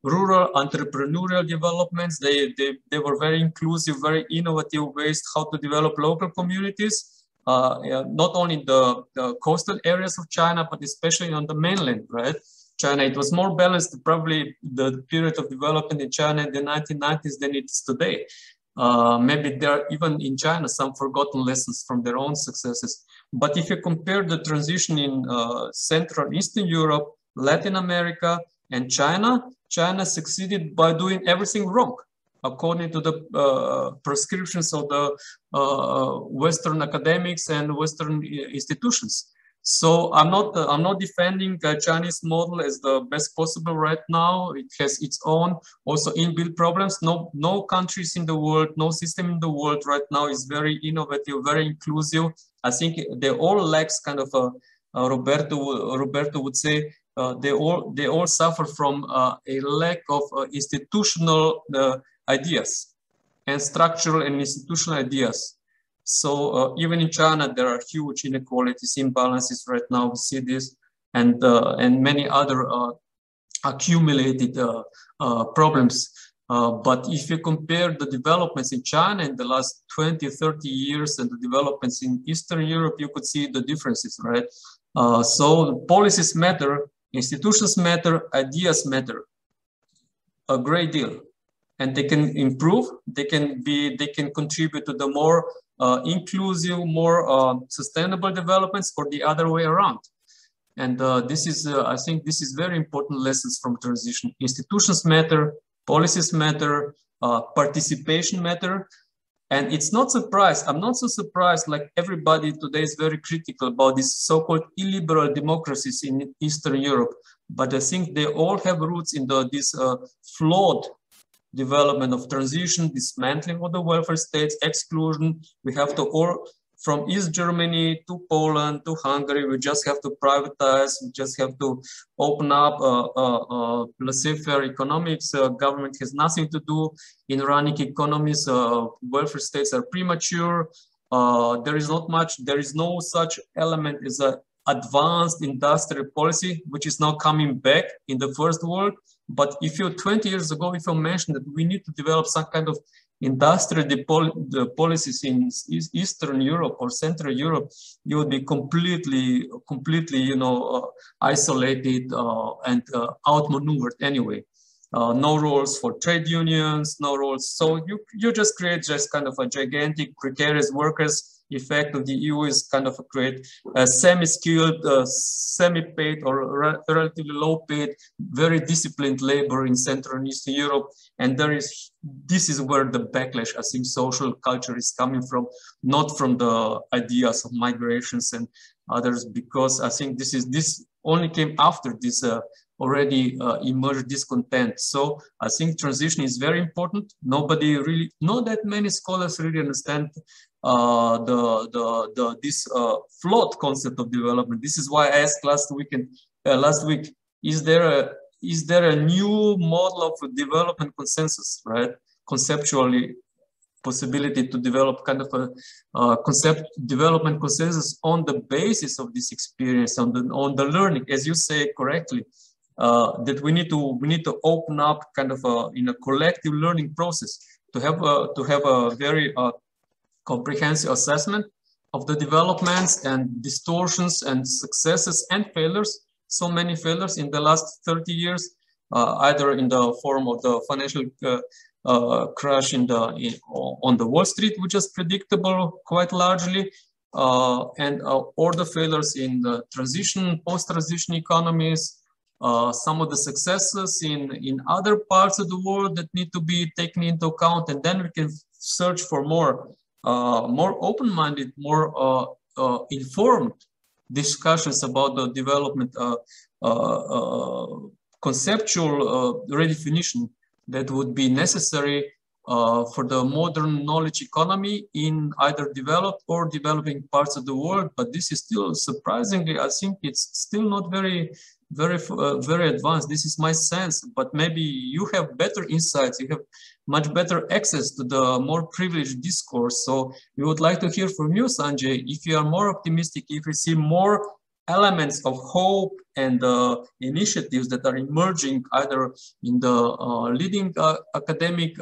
rural entrepreneurial developments. They were very inclusive, very innovative ways how to develop local communities. Not only in the coastal areas of China, but especially on the mainland, right? China, it was more balanced, probably the period of development in China in the 1990s than it is today. Maybe there are even in China some forgotten lessons from their own successes. But if you compare the transition in Central and Eastern Europe, Latin America, and China, China succeeded by doing everything wrong, according to the prescriptions of the Western academics and Western institutions. So I'm not defending the Chinese model as the best possible right now. It has its own also inbuilt problems. No countries in the world, no system in the world right now is very innovative, very inclusive. I think they all lack kind of Roberto would say they all suffer from a lack of institutional ideas and structural and institutional ideas. So even in China, there are huge inequalities, imbalances right now. We see this, and many other accumulated problems. But if you compare the developments in China in the last 20, 30 years and the developments in Eastern Europe, you could see the differences, right? So policies matter, institutions matter, ideas matter a great deal. And they can improve, they can contribute to the more inclusive, more sustainable developments, or the other way around. And this is, I think this is very important lessons from transition. Institutions matter, policies matter, participation matter. And it's not surprised, I'm not so surprised, like everybody today is very critical about these so-called illiberal democracies in Eastern Europe. But I think they all have roots in this flawed development of transition, dismantling of the welfare states, exclusion. We have to all, from East Germany to Poland to Hungary, we just have to privatize, we just have to open up laissez-faire economics. Government has nothing to do in running economies. Welfare states are premature. There is not much, there is no such element as an advanced industrial policy, which is now coming back in the first world. But if you 20 years ago, if you mentioned that we need to develop some kind of industrial policies in Eastern Europe or Central Europe, you would be completely, you know, isolated and outmaneuvered anyway. No roles for trade unions, no roles. So you just create just kind of a gigantic precarious workers effect of the EU is kind of create a semi-skilled, semi-paid or relatively low-paid, very disciplined labor in Central and Eastern Europe. And this is where the backlash, I think, social culture is coming from, not from the ideas of migrations and others, because I think this only came after this already emerged discontent. So I think transition is very important. Nobody really, not that many scholars really understand this flawed concept of development. This is why I asked last week, is there a new model of development consensus, right? conceptually possibility to develop kind of a development consensus on the basis of this experience, on the learning, as you say correctly, that we need to open up kind of in a collective learning process to have a very comprehensive assessment of the developments and distortions and successes and failures. So many failures in the last 30 years, either in the form of the financial crash on the Wall Street, which is predictable quite largely, and or the failures in the transition, post-transition economies, some of the successes in other parts of the world that need to be taken into account, and then we can search for more open-minded, more informed discussions about the development, conceptual redefinition that would be necessary for the modern knowledge economy in either developed or developing parts of the world. But this is still surprisingly, I think it's still not very advanced. This is my sense, but maybe you have better insights. You have much better access to the more privileged discourse. So we would like to hear from you, Sanjay, if you are more optimistic, if you see more elements of hope and initiatives that are emerging either in the leading academic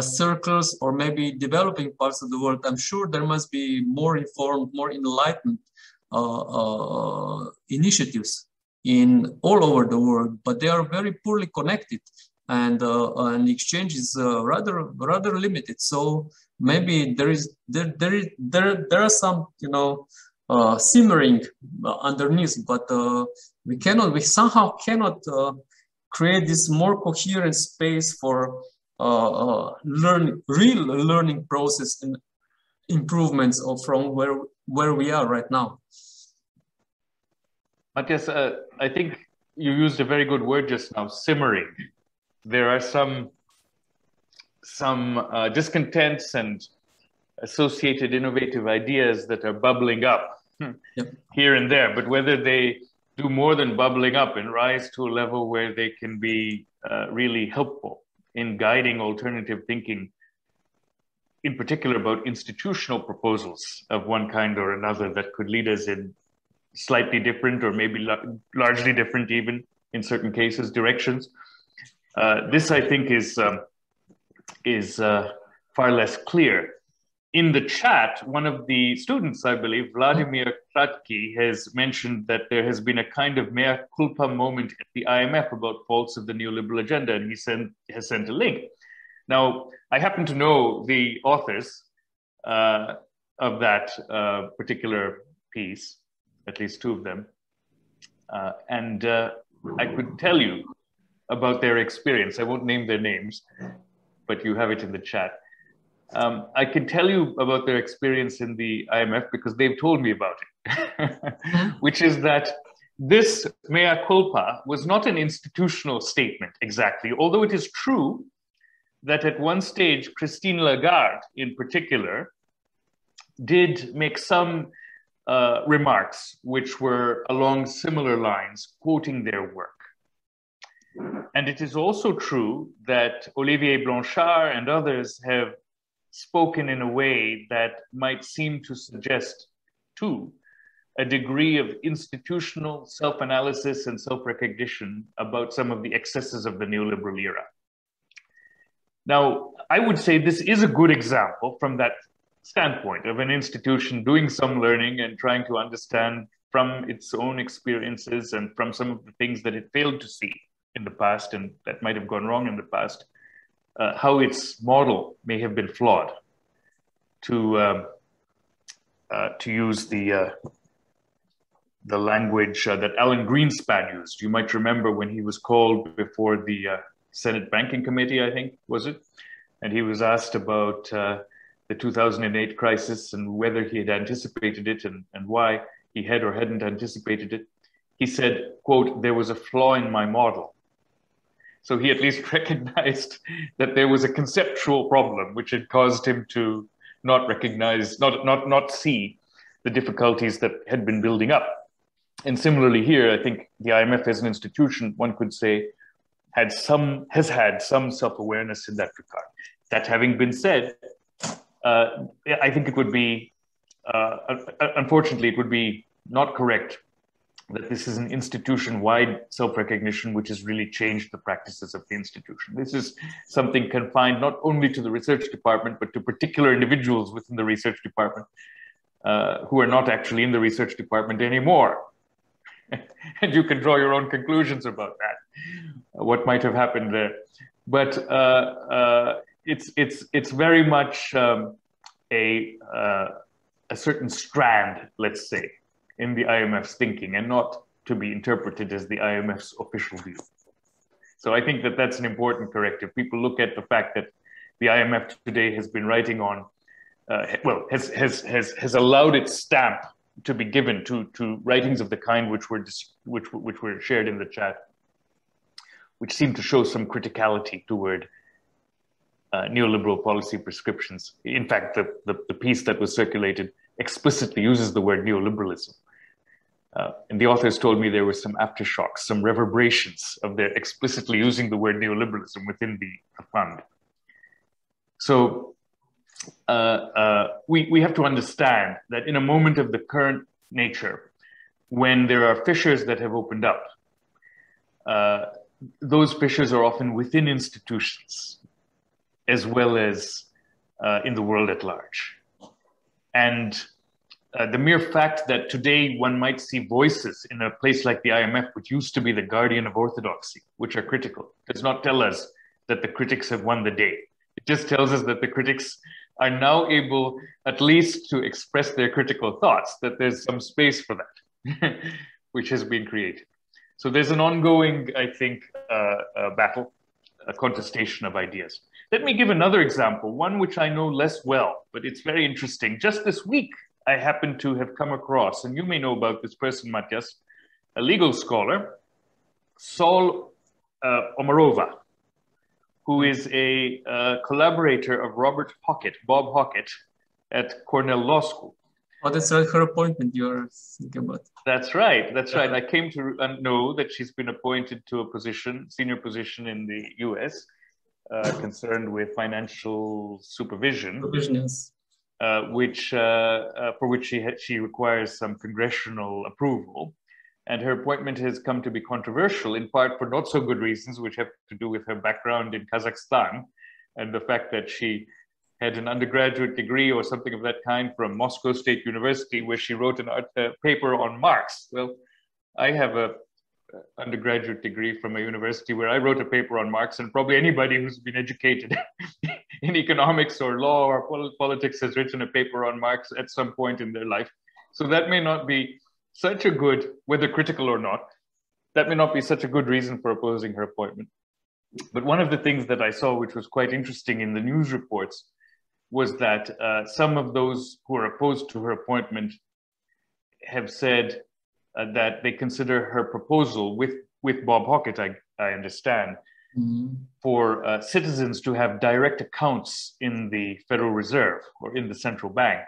circles or maybe developing parts of the world. I'm sure there must be more informed, more enlightened initiatives in all over the world, but they are very poorly connected, and the exchange is rather limited. So maybe there are some simmering underneath, but we somehow cannot create this more coherent space for real learning process and improvements from where we are right now. Matjaz, I think you used a very good word just now, simmering. There are some discontents and associated innovative ideas that are bubbling up here and there, but whether they do more than bubbling up and rise to a level where they can be really helpful in guiding alternative thinking, in particular about institutional proposals of one kind or another that could lead us in slightly different or maybe largely different even in certain cases directions. This I think is far less clear. In the chat, one of the students, I believe, Vladimir Kratky, has mentioned that there has been a kind of mea culpa moment at the IMF about faults of the neoliberal agenda, and he has sent a link. Now, I happen to know the authors of that particular piece, at least two of them, and I could tell you about their experience. I won't name their names, but you have it in the chat. I can tell you about their experience in the IMF because they've told me about it, which is that this mea culpa was not an institutional statement exactly, although it is true that at one stage, Christine Lagarde in particular did make some remarks which were along similar lines, quoting their work. And it is also true that Olivier Blanchard and others have spoken in a way that might seem to suggest, too, a degree of institutional self-analysis and self-recognition about some of the excesses of the neoliberal era. Now, I would say this is a good example from that standpoint of an institution doing some learning and trying to understand from its own experiences and from some of the things that it failed to see in the past and that might have gone wrong in the past, how its model may have been flawed, to use the language that Alan Greenspan used. You might remember when he was called before the Senate Banking Committee, I think, was it? And he was asked about the 2008 crisis and whether he had anticipated it and why he had or hadn't anticipated it. He said, quote, "There was a flaw in my model." So he at least recognized that there was a conceptual problem which had caused him to not recognize, not see the difficulties that had been building up. And similarly here, I think the IMF as an institution, one could say, has had some self-awareness in that regard. That having been said, I think it would be, unfortunately, it would be not correct that this is an institution-wide self-recognition which has really changed the practices of the institution. This is something confined not only to the research department, but to particular individuals within the research department who are not actually in the research department anymore. And you can draw your own conclusions about that, what might have happened there. But it's very much a certain strand, let's say, in the IMF's thinking, and not to be interpreted as the IMF's official view. So I think that that's an important corrective. People look at the fact that the IMF today has been writing on, has allowed its stamp to be given to writings of the kind which were shared in the chat, which seem to show some criticality toward neoliberal policy prescriptions. In fact, the piece that was circulated explicitly uses the word neoliberalism. And the authors told me there were some aftershocks, some reverberations of their explicitly using the word neoliberalism within the fund. So we have to understand that in a moment of the current nature, when there are fissures that have opened up, those fissures are often within institutions, as well as in the world at large. And the mere fact that today one might see voices in a place like the IMF, which used to be the guardian of orthodoxy, which are critical, does not tell us that the critics have won the day. It just tells us that the critics are now able at least to express their critical thoughts, that there's some space for that, which has been created. So there's an ongoing, I think, battle, a contestation of ideas. Let me give another example, one which I know less well, but it's very interesting. Just this week, I happen to have come across, and you may know about this person, Matjaz, a legal scholar, Sol Omarova, who is a collaborator of Bob Hockett, at Cornell Law School. Oh, that's right, her appointment you're thinking about. That's right, that's right. I came to know that she's been appointed to a position, senior position in the US, concerned with financial supervision. Yes. For which she requires some congressional approval. And her appointment has come to be controversial, in part for not so good reasons, which have to do with her background in Kazakhstan and the fact that she had an undergraduate degree or something of that kind from Moscow State University, where she wrote a paper on Marx. Well, I have an undergraduate degree from a university where I wrote a paper on Marx, and probably anybody who's been educated in economics or law or politics has written a paper on Marx at some point in their life. So that may not be such a good, whether critical or not, that may not be such a good reason for opposing her appointment. But one of the things that I saw, which was quite interesting in the news reports, was that some of those who are opposed to her appointment have said that they consider her proposal with Bob Hockett, I understand, for citizens to have direct accounts in the Federal Reserve or in the central bank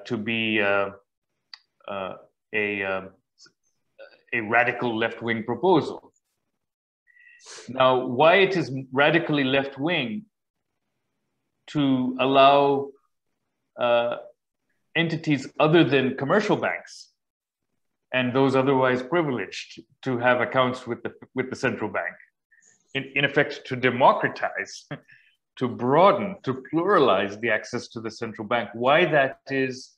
to be a radical left-wing proposal. Now, why it is radically left-wing to allow entities other than commercial banks and those otherwise privileged to have accounts with the central bank, in effect, to democratize, to broaden, to pluralize the access to the central bank. Why that is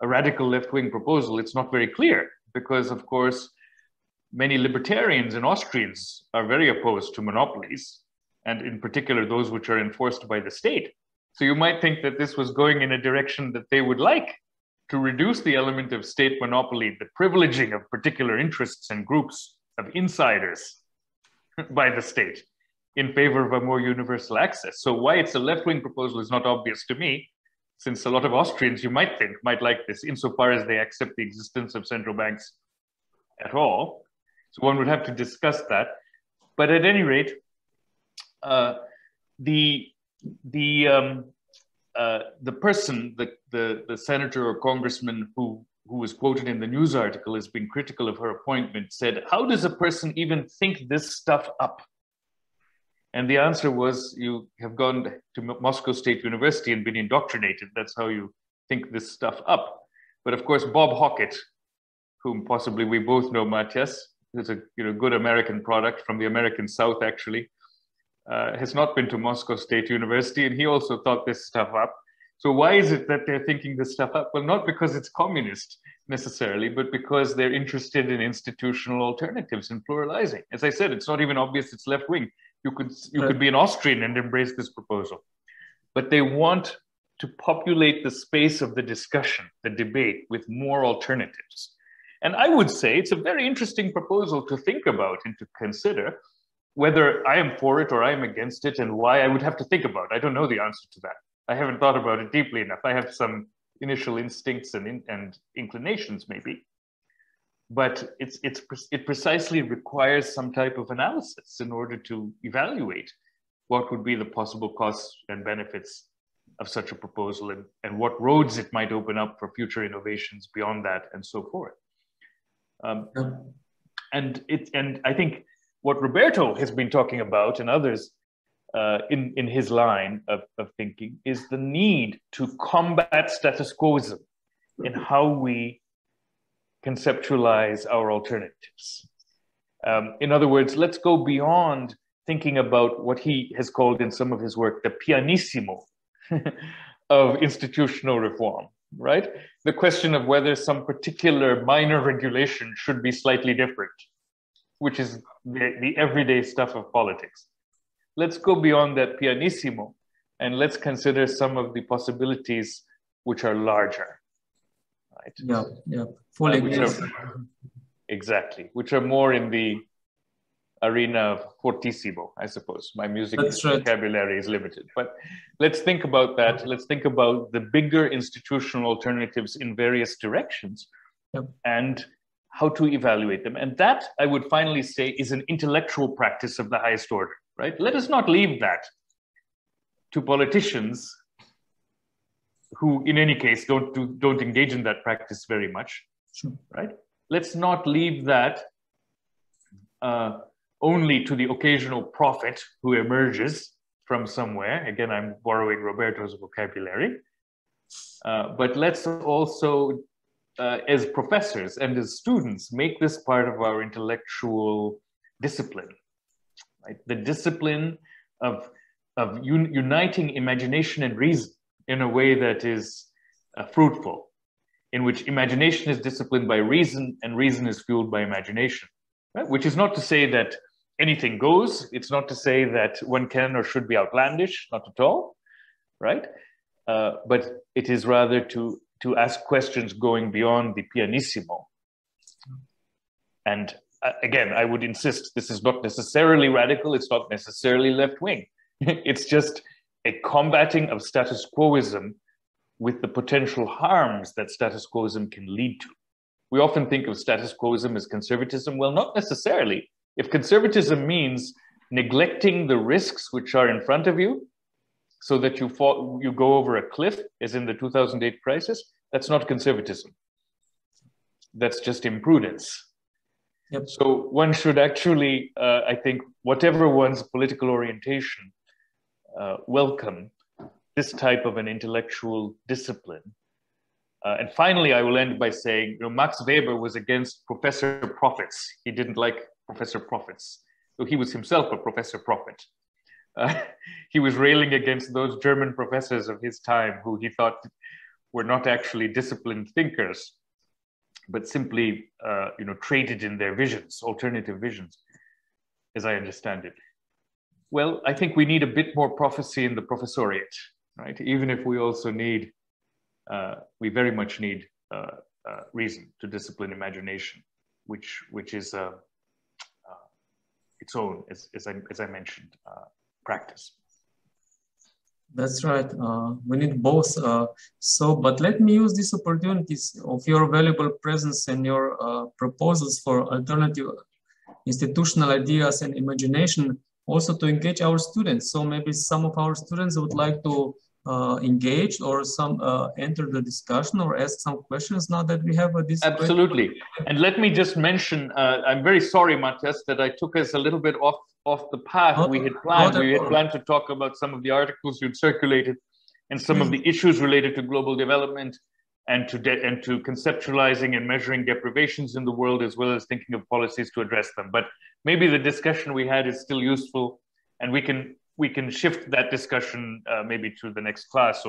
a radical left-wing proposal, it's not very clear, because of course, many libertarians and Austrians are very opposed to monopolies, and in particular, those which are enforced by the state. So you might think that this was going in a direction that they would like, to reduce the element of state monopoly, the privileging of particular interests and groups of insiders by the state in favor of a more universal access. So why it's a left-wing proposal is not obvious to me, since a lot of Austrians, you might think, might like this, insofar as they accept the existence of central banks at all. So one would have to discuss that. But at any rate, the person, the senator or congressman who who was quoted in the news article as being critical of her appointment, said, "How does a person even think this stuff up?" And the answer was, you have gone to Moscow State University and been indoctrinated. That's how you think this stuff up. But of course, Bob Hockett, whom possibly we both know, Matjaz, who's a good American product from the American South, actually, has not been to Moscow State University, and he also thought this stuff up. So why is it that they're thinking this stuff up? Well, not because it's communist necessarily, but because they're interested in institutional alternatives and pluralizing. As I said, it's not even obvious it's left wing. You could be an Austrian and embrace this proposal. But they want to populate the space of the discussion, the debate, with more alternatives. And I would say it's a very interesting proposal to think about and to consider. Whether I am for it or I am against it, and why, I would have to think about. I don't know the answer to that. I haven't thought about it deeply enough. I have some initial instincts and inclinations, maybe. But it precisely requires some type of analysis in order to evaluate what would be the possible costs and benefits of such a proposal, and what roads it might open up for future innovations beyond that, and so forth. And I think what Roberto has been talking about, and others in his line of thinking, is the need to combat status quoism in how we conceptualize our alternatives. In other words, let's go beyond thinking about what he has called in some of his work the pianissimo of institutional reform, right? The question of whether some particular minor regulation should be slightly different, which is the everyday stuff of politics. Let's go beyond that pianissimo, and let's consider some of the possibilities which are larger. Right? Yeah, fully agree. Exactly, which are more in the arena of fortissimo, I suppose. My music vocabulary is limited, but let's think about that. Let's think about the bigger institutional alternatives in various directions, and how to evaluate them. And that, I would finally say, is an intellectual practice of the highest order, right? Let us not leave that to politicians who, in any case, don't engage in that practice very much, right? Let's not leave that only to the occasional prophet who emerges from somewhere. Again, I'm borrowing Roberto's vocabulary. But let's also, as professors and as students, make this part of our intellectual discipline, right? The discipline of uniting imagination and reason in a way that is fruitful, in which imagination is disciplined by reason and reason is fueled by imagination, right? Which is not to say that anything goes. It's not to say that one can or should be outlandish, not at all, right? But it is rather to ask questions going beyond the pianissimo. And again, I would insist, this is not necessarily radical, it's not necessarily left-wing. It's just a combating of status quoism with the potential harms that status quoism can lead to. We often think of status quoism as conservatism. Well, not necessarily. If conservatism means neglecting the risks which are in front of you so that you go over a cliff, as in the 2008 crisis, that's not conservatism. That's just imprudence. Yep. So one should actually, I think, whatever one's political orientation, welcome this type of an intellectual discipline. And finally, I will end by saying, Max Weber was against professor prophets. He didn't like professor prophets. So he was himself a professor prophet. He was railing against those German professors of his time who he thought were not actually disciplined thinkers, but simply traded in their visions, alternative visions, as I understand it. Well, I think we need a bit more prophecy in the professoriate, right? Even if we also need, we very much need reason to discipline imagination, which is its own, as I mentioned, practice. That's right. We need both. But let me use these opportunities of your valuable presence and your proposals for alternative institutional ideas and imagination also to engage our students. So maybe some of our students would like to engage or some enter the discussion or ask some questions now that we have this? Absolutely. And let me just mention, I'm very sorry, Matjaz, that I took us a little bit off the path we had planned. We had planned to talk about some of the articles you'd circulated and some of the issues related to global development and to conceptualizing and measuring deprivations in the world, as well as thinking of policies to address them. But maybe the discussion we had is still useful, and we can shift that discussion maybe to the next class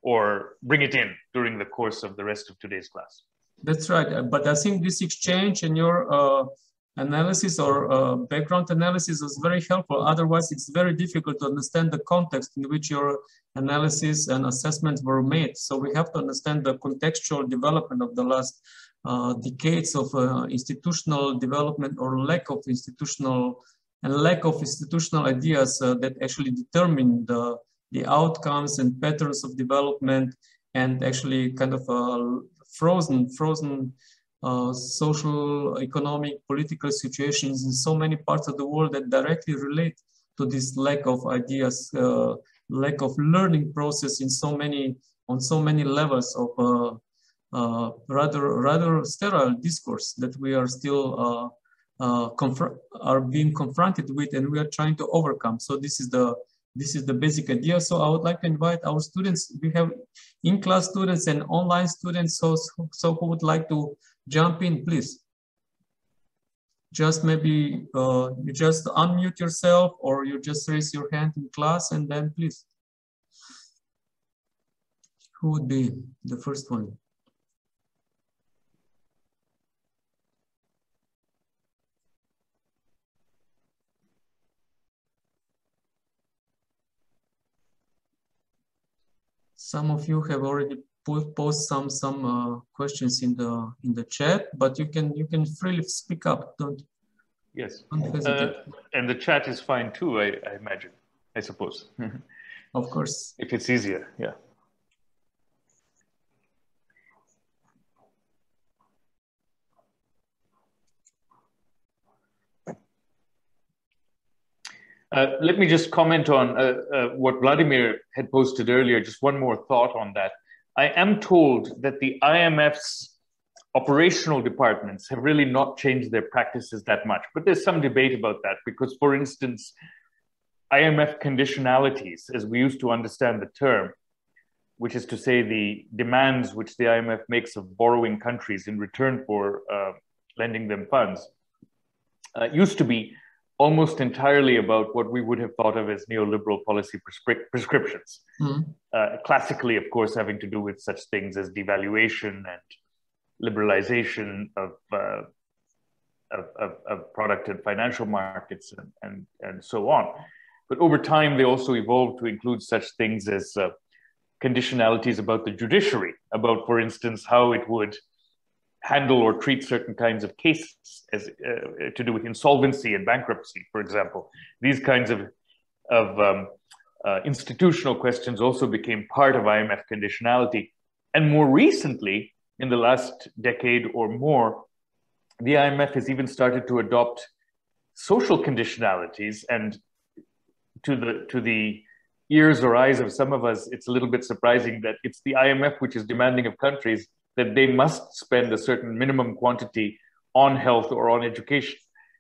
or bring it in during the course of the rest of today's class. That's right. But I think this exchange and your analysis or background analysis was very helpful. Otherwise, it's very difficult to understand the context in which your analysis and assessments were made. So we have to understand the contextual development of the last decades of institutional development or lack of institutional ideas that actually determine the outcomes and patterns of development, and actually kind of frozen social, economic, political situations in so many parts of the world that directly relate to this lack of ideas, lack of learning process on so many levels of rather sterile discourse that we are still are being confronted with, and we are trying to overcome. So this is the basic idea. So I would like to invite our students. We have in-class students and online students. So who would like to jump in, please? Just maybe you just unmute yourself, or you just raise your hand in class, and then please. Who would be the first one? Some of you have already post some questions in the chat, but you can freely speak up. Don't hesitate. And the chat is fine too, I imagine, I suppose. Of course. If it's easier, yeah. Let me just comment on what Vladimir had posted earlier, just one more thought on that. I am told that the IMF's operational departments have really not changed their practices that much, but there's some debate about that because, for instance, IMF conditionalities, as we used to understand the term, which is to say the demands which the IMF makes of borrowing countries in return for lending them funds, used to be almost entirely about what we would have thought of as neoliberal policy prescriptions. Classically, of course, having to do with such things as devaluation and liberalization of product and financial markets and so on. But over time, they also evolved to include such things as conditionalities about the judiciary, about, for instance, how it would handle or treat certain kinds of cases as to do with insolvency and bankruptcy, for example. These kinds of institutional questions also became part of IMF conditionality. And more recently, in the last decade or more, the IMF has even started to adopt social conditionalities. And to the ears or eyes of some of us, it's a little bit surprising that it's the IMF which is demanding of countries that they must spend a certain minimum quantity on health or on education.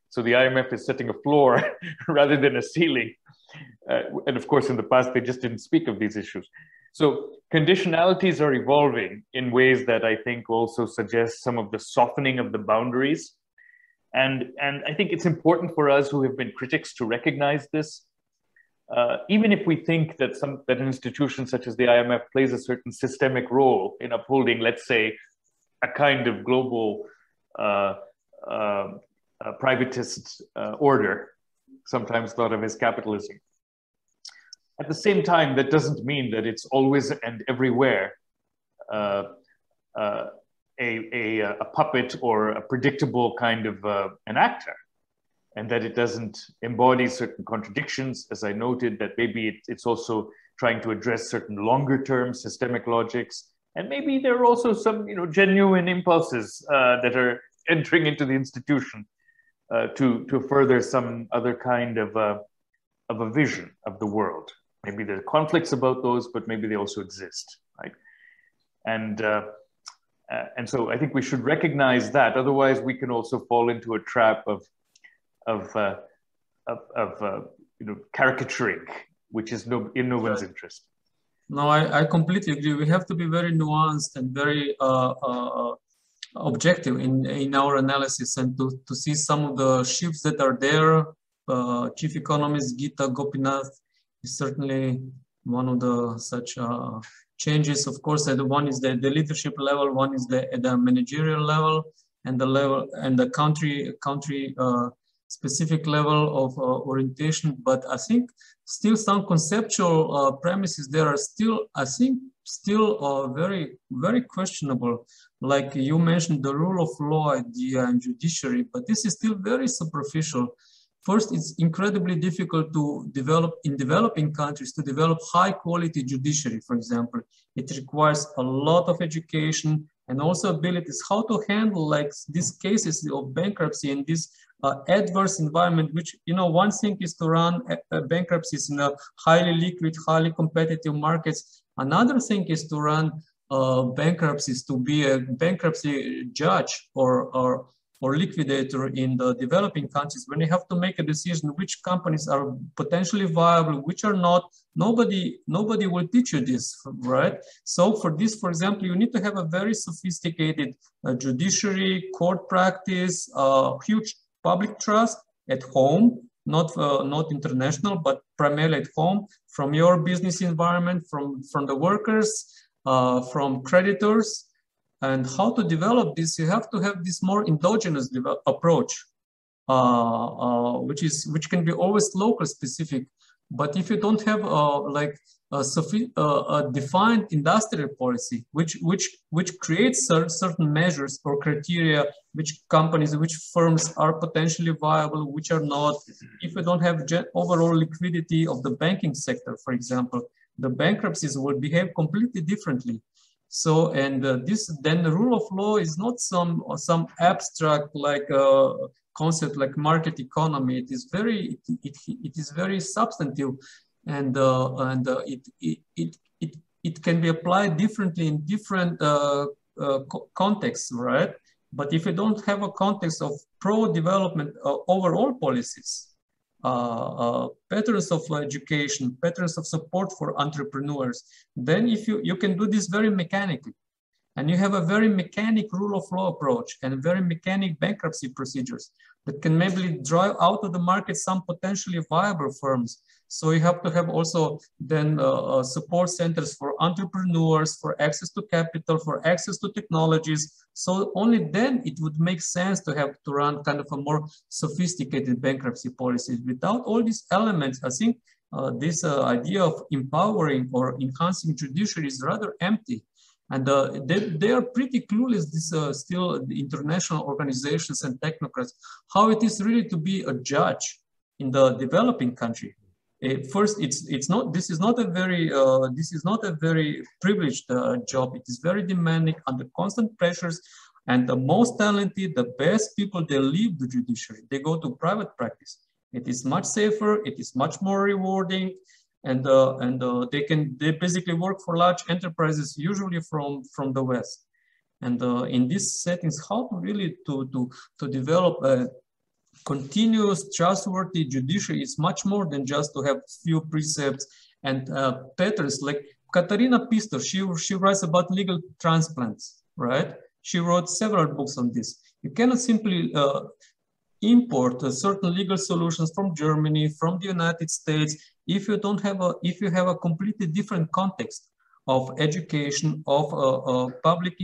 So the IMF is setting a floor rather than a ceiling. And of course, in the past, they just didn't speak of these issues. So conditionalities are evolving in ways that I think also suggest some of the softening of the boundaries. And I think it's important for us who have been critics to recognize this. Even if we think that an institution such as the IMF plays a certain systemic role in upholding, let's say, a kind of global privatist order, sometimes thought of as capitalism. At the same time, that doesn't mean that it's always and everywhere a puppet or a predictable kind of an actor, and that it doesn't embody certain contradictions, as I noted, that maybe it's also trying to address certain longer-term systemic logics, and maybe there are also some genuine impulses that are entering into the institution to further some other kind of a vision of the world. Maybe there are conflicts about those, but maybe they also exist, right? And so I think we should recognize that. Otherwise, we can also fall into a trap of caricaturing, which is in no one's interest. No, I completely agree. We have to be very nuanced and very objective in our analysis, and to see some of the shifts that are there. Chief Economist Gita Gopinath is certainly one of the such changes. Of course, one is the leadership level, one is the managerial level, and the country specific level of orientation. But I think still some conceptual premises there are still, I think, very, very questionable. Like you mentioned, the rule of law idea and judiciary, but this is still very superficial. First, it's incredibly difficult to develop in developing countries to develop high quality judiciary, for example. It requires a lot of education and also abilities how to handle like these cases of bankruptcy in this adverse environment, which, you know, one thing is to run bankruptcies in a highly liquid, highly competitive markets. Another thing is to run bankruptcies, to be a bankruptcy judge or liquidator in the developing countries, when you have to make a decision which companies are potentially viable, which are not. Nobody will teach you this, right? So for this, for example, you need to have a very sophisticated judiciary, court practice, huge public trust at home, not international, but primarily at home, from your business environment, from the workers, from creditors. And how to develop this, you have to have this more endogenous approach, which can be always local specific. But if you don't have a defined industrial policy, which creates certain measures or criteria, which companies, which firms are potentially viable, which are not. If you don't have overall liquidity of the banking sector, for example, the bankruptcies will behave completely differently. So, and then the rule of law is not some abstract like concept like market economy. It is very substantive, and it can be applied differently in different contexts, right? But if you don't have a context of pro-development overall policies, patterns of education, patterns of support for entrepreneurs, then if you can do this very mechanically, and you have a very mechanic rule of law approach and very mechanic bankruptcy procedures that can maybe drive out of the market some potentially viable firms. So you have to have also then support centers for entrepreneurs, for access to capital, for access to technologies. So only then it would make sense to run kind of a more sophisticated bankruptcy policies. Without all these elements, I think this idea of empowering or enhancing judiciary is rather empty. And they are pretty clueless, still the international organizations and technocrats, how it is really to be a judge in the developing country. First, this is not a very privileged job. It is very demanding, under constant pressures, and the most talented, the best people, they leave the judiciary. They go to private practice. It is much safer. It is much more rewarding, and they basically work for large enterprises, usually from the West. And in these settings, how to really to develop a continuous, trustworthy judiciary is much more than just to have few precepts and patterns. Like Katarina Pistor, she writes about legal transplants, right? She wrote several books on this. You cannot simply import certain legal solutions from Germany, from the United States, if you have a completely different context of education, of public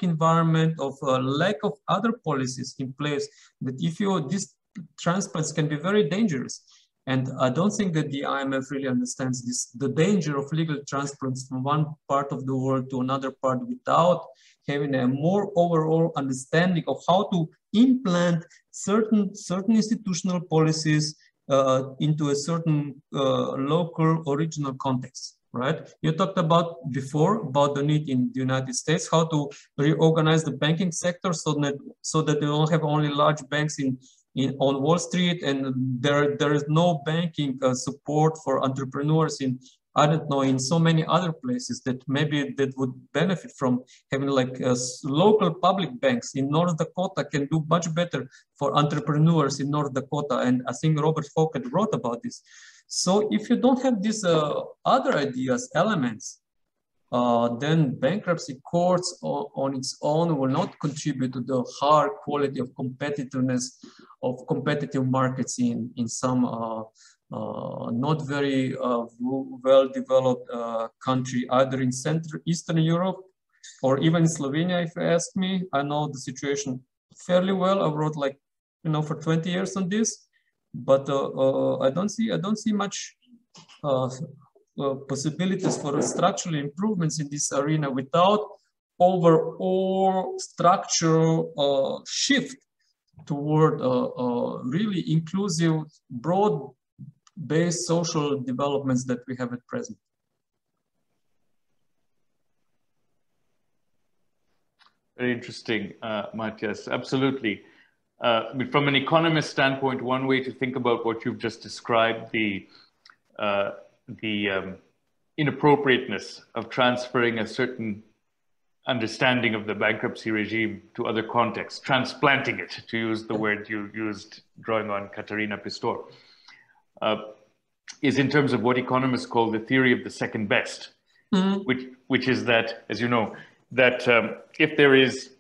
environment, of lack of other policies in place. That these transplants can be very dangerous. And I don't think that the IMF really understands the danger of legal transplants from one part of the world to another part without having a more overall understanding of how to implant certain institutional policies into a certain local original context. Right? You talked about the need in the United States, how to reorganize the banking sector so that they don't have only large banks in on Wall Street, and there is no banking support for entrepreneurs in, I don't know, in so many other places that maybe that would benefit from having like local public banks in North Dakota can do much better for entrepreneurs in North Dakota. And I think Robert Falk wrote about this. So if you don't have these other ideas, elements, then bankruptcy courts on its own will not contribute to the high quality of competitiveness of competitive markets in some not very well-developed country, either in Central Eastern Europe or even in Slovenia, if you ask me. I know the situation fairly well. I wrote like, for 20 years on this, but I don't see much possibilities for structural improvements in this arena without overall structural shift toward really inclusive, broad-based social developments that we have at present. Very interesting, Matjaz. Absolutely. From an economist standpoint, one way to think about what you've just described, the inappropriateness of transferring a certain understanding of the bankruptcy regime to other contexts, transplanting it, to use the word you used, drawing on Katarina Pistor, is in terms of what economists call the theory of the second best, which is that, as you know, that if there is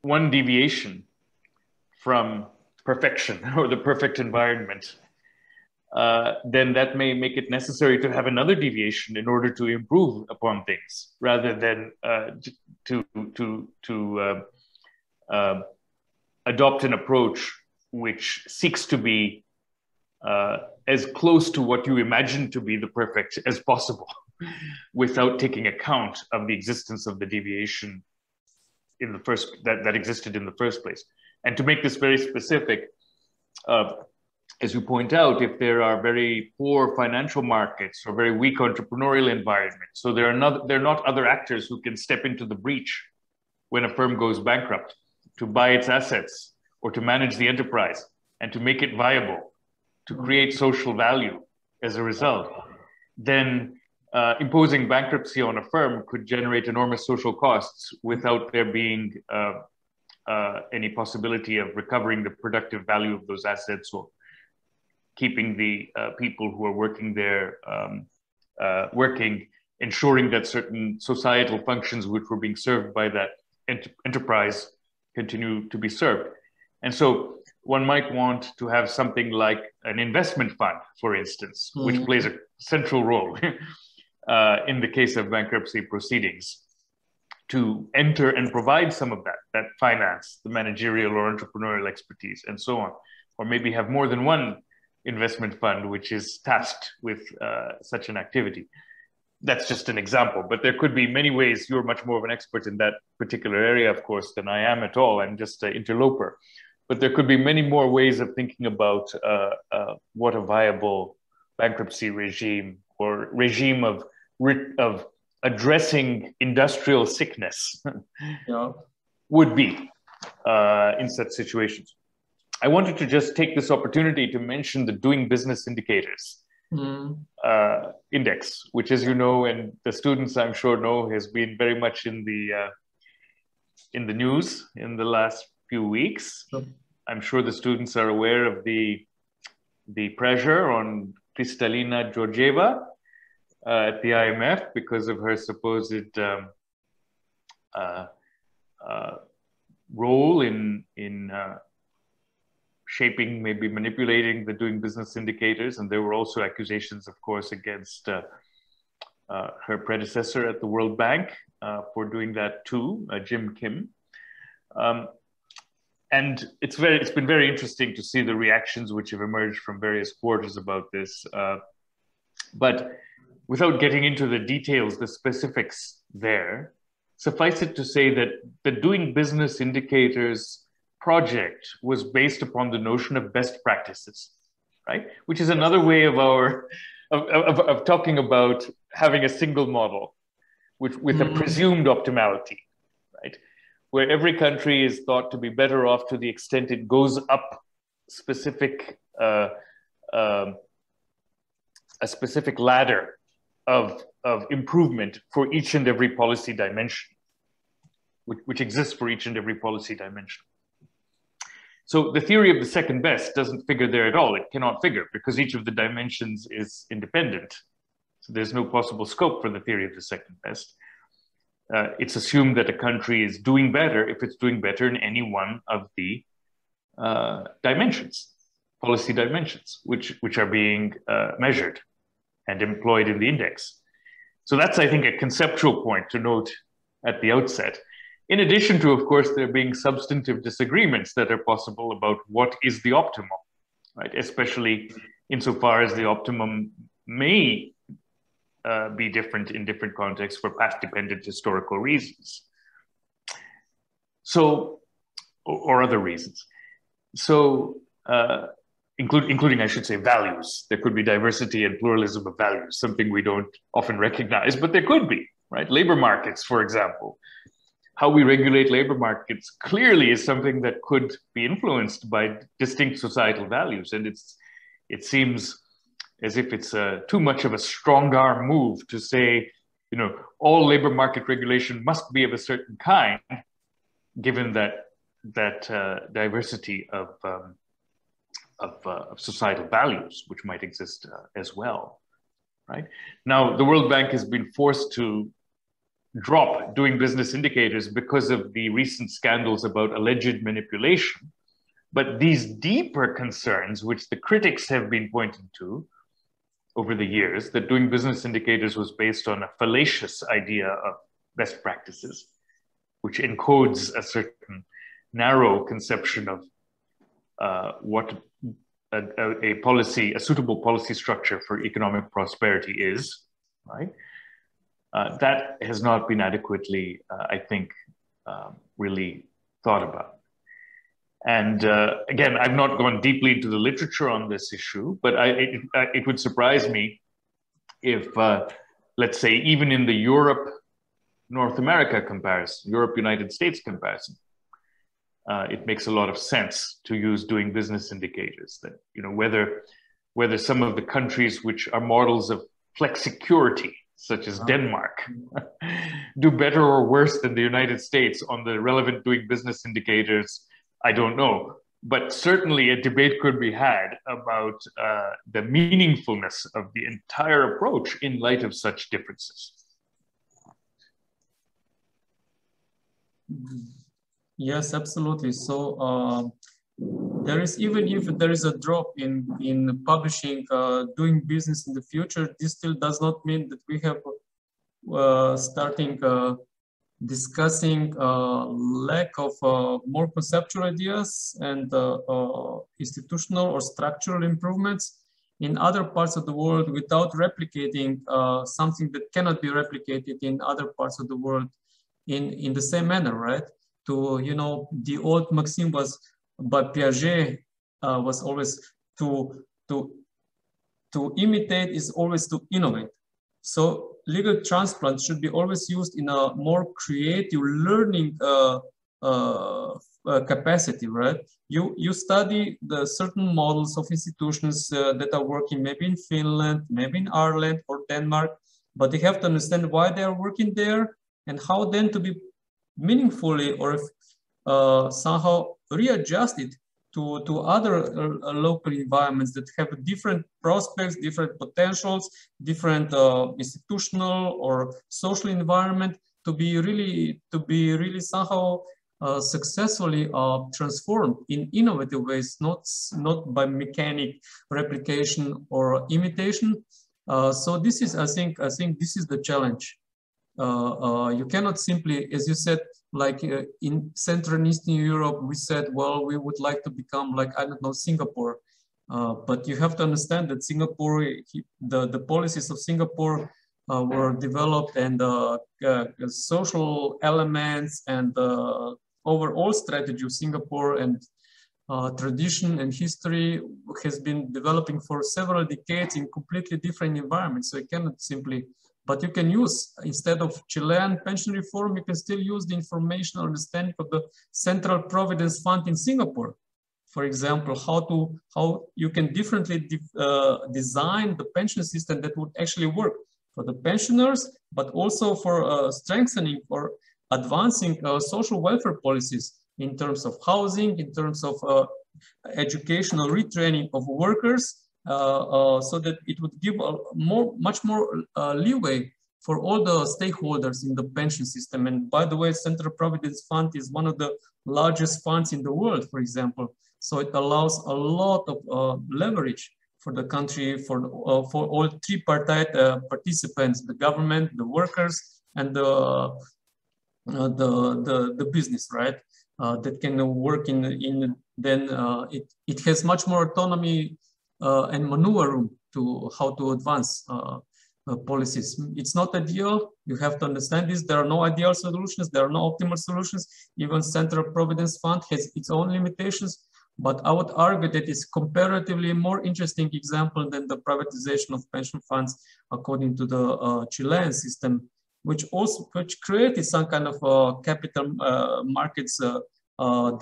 one deviation from perfection or the perfect environment, then that may make it necessary to have another deviation in order to improve upon things, rather than to adopt an approach which seeks to be as close to what you imagine to be the perfect as possible, without taking account of the existence of the deviation in the that existed in the first place. And to make this very specific, as you point out, if there are very poor financial markets or very weak entrepreneurial environments, so there are not other actors who can step into the breach when a firm goes bankrupt to buy its assets or to manage the enterprise and to make it viable, to create social value as a result, then imposing bankruptcy on a firm could generate enormous social costs without there being any possibility of recovering the productive value of those assets or keeping the people who are working there working, ensuring that certain societal functions which were being served by that enterprise continue to be served. And so one might want to have something like an investment fund, for instance, which plays a central role in the case of bankruptcy proceedings, to enter and provide some of that finance, the managerial or entrepreneurial expertise, and so on. Or maybe have more than one investment fund which is tasked with such an activity. That's just an example, but there could be many ways. You're much more of an expert in that particular area, of course, than I am at all. I'm just an interloper. But there could be many more ways of thinking about what a viable bankruptcy regime or regime of addressing industrial sickness would be in such situations. I wanted to just take this opportunity to mention the Doing Business Indicators Index, which, as you know, and the students I'm sure know, has been very much in the news in the last few weeks. I'm sure the students are aware of the pressure on Kristalina Georgieva at the IMF because of her supposed role in shaping, maybe manipulating the Doing Business Indicators. And there were also accusations, of course, against her predecessor at the World Bank for doing that too, Jim Kim. And it's been very interesting to see the reactions which have emerged from various quarters about this. But without getting into the details, the specifics there, suffice it to say that the Doing Business Indicators project was based upon the notion of best practices, right? Which is another way of talking about having a single model with a presumed optimality, right? Where every country is thought to be better off to the extent it goes up specific a specific ladder of improvement for each and every policy dimension, which exists for each and every policy dimension. So the theory of the second best doesn't figure there at all. It cannot figure because each of the dimensions is independent. So there's no possible scope for the theory of the second best. It's assumed that a country is doing better if it's doing better in any one of the dimensions, policy dimensions, which are being measured and employed in the index. So that's, I think, a conceptual point to note at the outset. In addition to, of course, there being substantive disagreements that are possible about what is the optimum, right? Especially insofar as the optimum may be different in different contexts for past-dependent historical reasons. So, or other reasons. So, including, I should say, values. There could be diversity and pluralism of values, something we don't often recognize, but there could be, right? Labor markets, for example. How we regulate labor markets clearly is something that could be influenced by distinct societal values. And it seems as if it's too much of a strong arm move to say, you know, all labor market regulation must be of a certain kind, given that diversity of societal values, which might exist as well, right? Now, the World Bank has been forced to drop doing business indicators because of the recent scandals about alleged manipulation. But these deeper concerns, which the critics have been pointing to over the years, that doing business indicators was based on a fallacious idea of best practices, which encodes a certain narrow conception of what a suitable policy structure for economic prosperity is, right? That has not been adequately, I think, really thought about. And again, I've not gone deeply into the literature on this issue, but it would surprise me if, let's say, even in the Europe-North America comparison, Europe-United States comparison, it makes a lot of sense to use doing business indicators. That, you know, whether some of the countries which are models of flexicurity, such as Denmark, do better or worse than the United States on the relevant doing business indicators, I don't know. But certainly a debate could be had about the meaningfulness of the entire approach in light of such differences. Yes, absolutely. So there is, even if there is a drop in publishing doing business in the future, this still does not mean that we have starting discussing lack of more conceptual ideas and institutional or structural improvements in other parts of the world without replicating something that cannot be replicated in other parts of the world in the same manner, right? To, you know, the old maxim was by Piaget was always to imitate is always to innovate. So legal transplant should be always used in a more creative learning capacity, right? You study the certain models of institutions that are working maybe in Finland, maybe in Ireland or Denmark, but you have to understand why they are working there and how then to be meaningfully or somehow readjusted to other local environments that have different prospects, different potentials, different institutional or social environment to be really somehow successfully transformed in innovative ways, not by mechanic replication or imitation. So this is, I think this is the challenge. You cannot simply, as you said, like in Central and Eastern Europe, we said, well, we would like to become like, I don't know, Singapore. But you have to understand that Singapore, the policies of Singapore were developed, and social elements and overall strategy of Singapore and tradition and history has been developing for several decades in completely different environments. So you cannot simply, but you can use, instead of Chilean pension reform, you can still use the informational understanding of the Central Providence Fund in Singapore for example, how you can differently design the pension system that would actually work for the pensioners, but also for strengthening or advancing social welfare policies in terms of housing, in terms of educational retraining of workers, so that it would give much more leeway for all the stakeholders in the pension system. And by the way, Central Providence Fund is one of the largest funds in the world, for example. So it allows a lot of leverage for the country, for all tripartite participants, the government, the workers, and the business, right? That can work in then it has much more autonomy and maneuver room to how to advance policies. It's not ideal. You have to understand this. There are no ideal solutions. There are no optimal solutions. Even Central Providence Fund has its own limitations. But I would argue that it's comparatively more interesting example than the privatization of pension funds according to the Chilean system, which created some kind of capital markets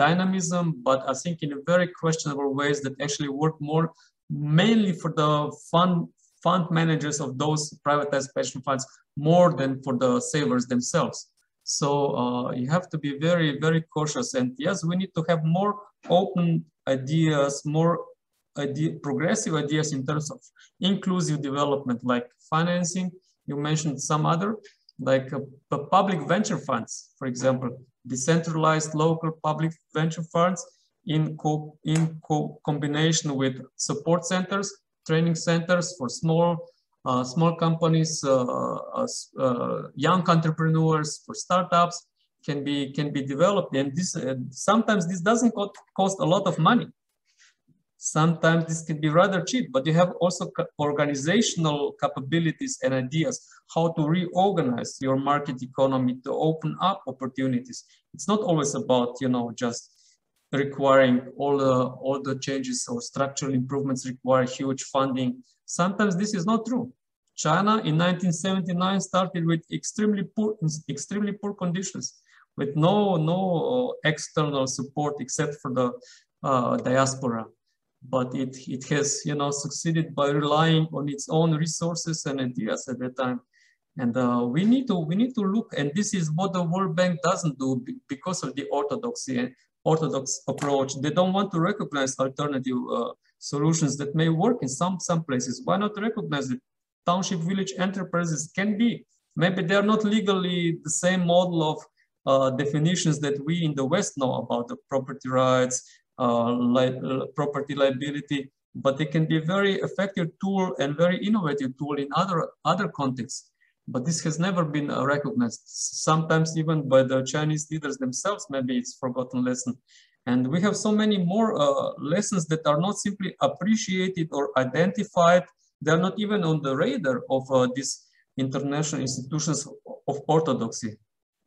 dynamism, but I think in a very questionable ways that actually work more mainly for the fund managers of those privatized pension funds more than for the savers themselves. So you have to be very, very cautious. And yes, we need to have more open ideas, more progressive ideas in terms of inclusive development, like financing. You mentioned some other, like public venture funds, for example, decentralized local public venture funds in combination with support centers, training centers for small companies, young entrepreneurs, for startups can be developed. And this sometimes this doesn't cost a lot of money. Sometimes this can be rather cheap, but you have also organizational capabilities and ideas how to reorganize your market economy to open up opportunities. It's not always about, you know, just requiring all the changes or structural improvements require huge funding. Sometimes this is not true. China in 1979 started with extremely poor conditions, with no external support except for the diaspora. But it has, you know, succeeded by relying on its own resources and ideas at that time. And we need to look, and this is what the World Bank doesn't do because of the orthodox approach. They don't want to recognize alternative solutions that may work in some places. Why not recognize that township village enterprises can be? Maybe they are not legally the same model of definitions that we in the West know about the property rights, property liability, but they can be a very effective tool and very innovative tool in other contexts. But this has never been recognized, sometimes even by the Chinese leaders themselves. Maybe it's forgotten lesson. And we have so many more lessons that are not simply appreciated or identified. They're not even on the radar of these international institutions of orthodoxy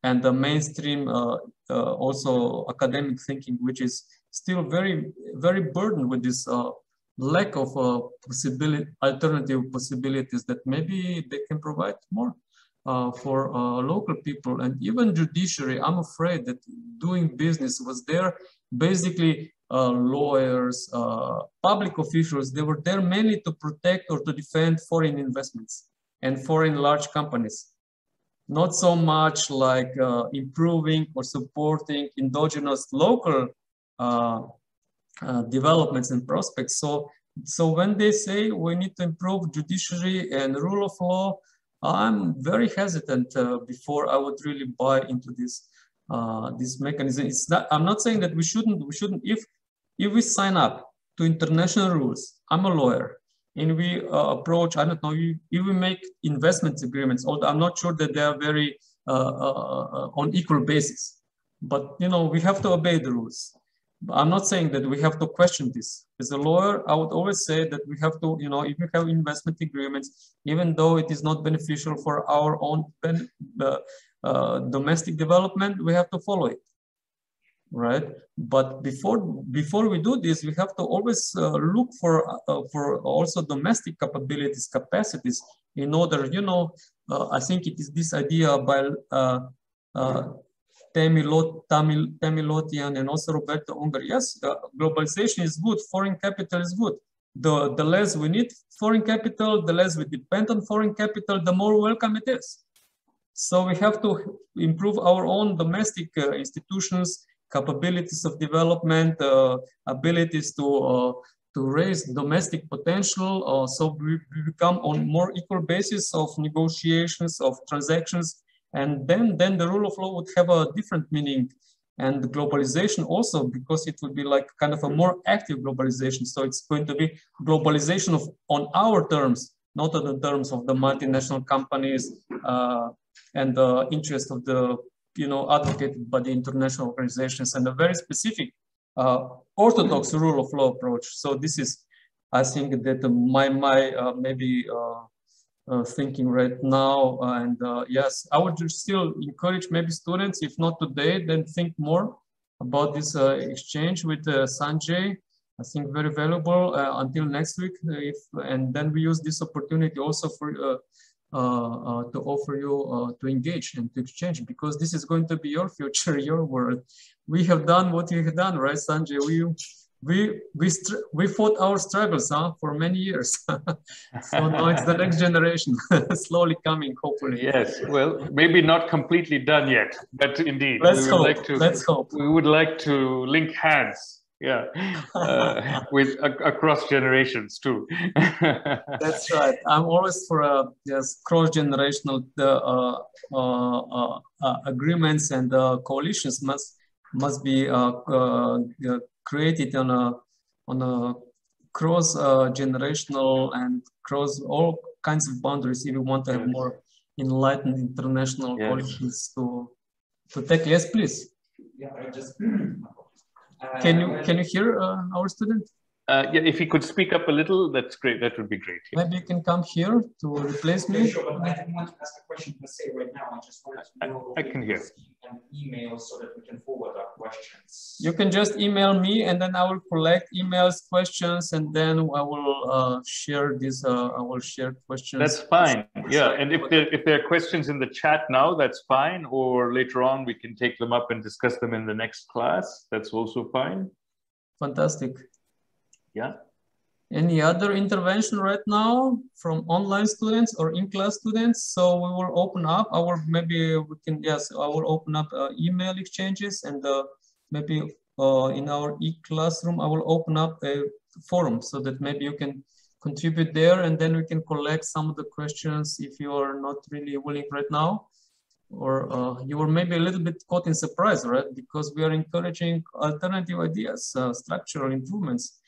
and the mainstream also academic thinking, which is still very, very burdened with this lack of alternative possibilities that maybe they can provide more for local people. And even judiciary, I'm afraid that doing business was there, basically lawyers, public officials, they were there mainly to protect or to defend foreign investments and foreign large companies. Not so much like improving or supporting endogenous local developments and prospects. So when they say we need to improve judiciary and rule of law, I'm very hesitant before I would really buy into this this mechanism. It's not, I'm not saying that we shouldn't. If we sign up to international rules, I'm a lawyer, and we approach, I don't know, if we make investment agreements, although I'm not sure that they are very on equal basis, but you know, we have to obey the rules. I'm not saying that we have to question this. As a lawyer, I would always say that we have to, you know, if we have investment agreements, even though it is not beneficial for our own domestic development, we have to follow it, right? But before we do this, we have to always look for also domestic capabilities, capacities, in order, you know, I think it is this idea by Tamilotian and also Roberto Unger. Yes, globalization is good, foreign capital is good. The less we need foreign capital, the less we depend on foreign capital, the more welcome it is. So we have to improve our own domestic institutions, capabilities of development, abilities to raise domestic potential. So we become on more equal basis of negotiations, of transactions, and then the rule of law would have a different meaning. And globalization also, because it would be like kind of a more active globalization. So it's going to be globalization on our terms, not on the terms of the multinational companies and the interest of the, advocated by the international organizations, and a very specific orthodox rule of law approach. So this is, I think, that my maybe thinking right now. And yes, I would still encourage maybe students, if not today, then think more about this exchange with Sanjay. I think very valuable until next week. And then we use this opportunity also for to offer you to engage and to exchange, because this is going to be your future, your world. We have done what we have done, right, Sanjay? We fought our struggles for many years. So now it's the next generation slowly coming, hopefully. Yes, well, maybe not completely done yet, but indeed, let's hope. We would like to link hands, with across generations too. That's right. I'm always for cross-generational agreements, and coalitions must be created on a cross generational and cross all kinds of boundaries if you want to have more enlightened international coalitions to take. Yes, please. Yeah, I just can you hear our student? If he could speak up a little, that's great. That would be great. Yeah. Maybe you can come here to replace me. Sure, but I didn't want to ask a question per se right now. I just wanted to know I can hear. An email so that we can forward our questions. You can just email me, and then I will collect emails, questions, and then I will share this. I will share questions. That's fine. Yeah, and if there are questions in the chat now, that's fine. Or later on, we can take them up and discuss them in the next class. That's also fine. Fantastic. Yeah. Any other intervention right now from online students or in-class students? So we will open up our, maybe we can, yes, I will open up email exchanges, and maybe in our e-classroom, I will open up a forum so that maybe you can contribute there, and then we can collect some of the questions if you are not really willing right now, or you were maybe a little bit caught in surprise, right? Because we are encouraging alternative ideas, structural improvements.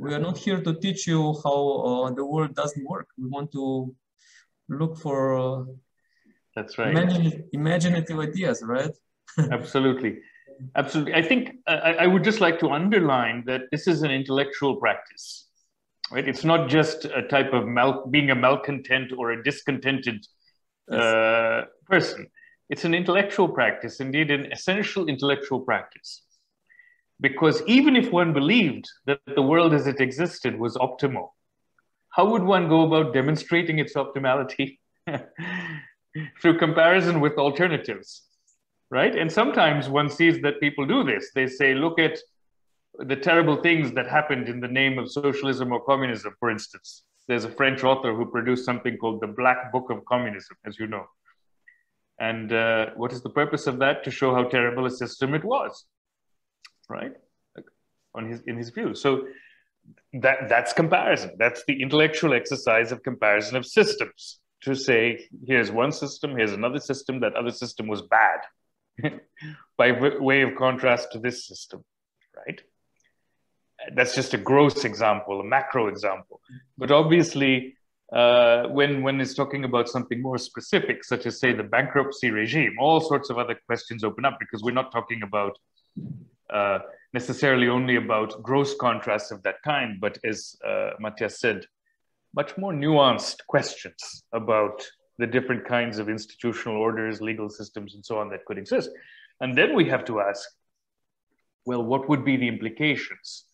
We are not here to teach you how the world doesn't work. We want to look for that's right. many imaginative ideas, right? Absolutely. Absolutely. I think I would just like to underline that this is an intellectual practice, right? It's not just a type of being a malcontent or a discontented person. It's an intellectual practice, indeed an essential intellectual practice. Because even if one believed that the world as it existed was optimal, how would one go about demonstrating its optimality? Through comparison with alternatives, right? And sometimes one sees that people do this. They say, look at the terrible things that happened in the name of socialism or communism, for instance. There's a French author who produced something called the Black Book of Communism, as you know. And what is the purpose of that? To show how terrible a system it was. Right, in his view. So that's comparison. That's the intellectual exercise of comparison of systems. To say, here's one system, here's another system, that other system was bad, by way of contrast to this system, right? That's just a gross example, a macro example. But obviously, when it's talking about something more specific, such as, say, the bankruptcy regime, all sorts of other questions open up, because we're not talking about necessarily only about gross contrasts of that kind, but as Matjaz said, much more nuanced questions about the different kinds of institutional orders, legal systems, and so on that could exist. And then we have to ask, well, what would be the implications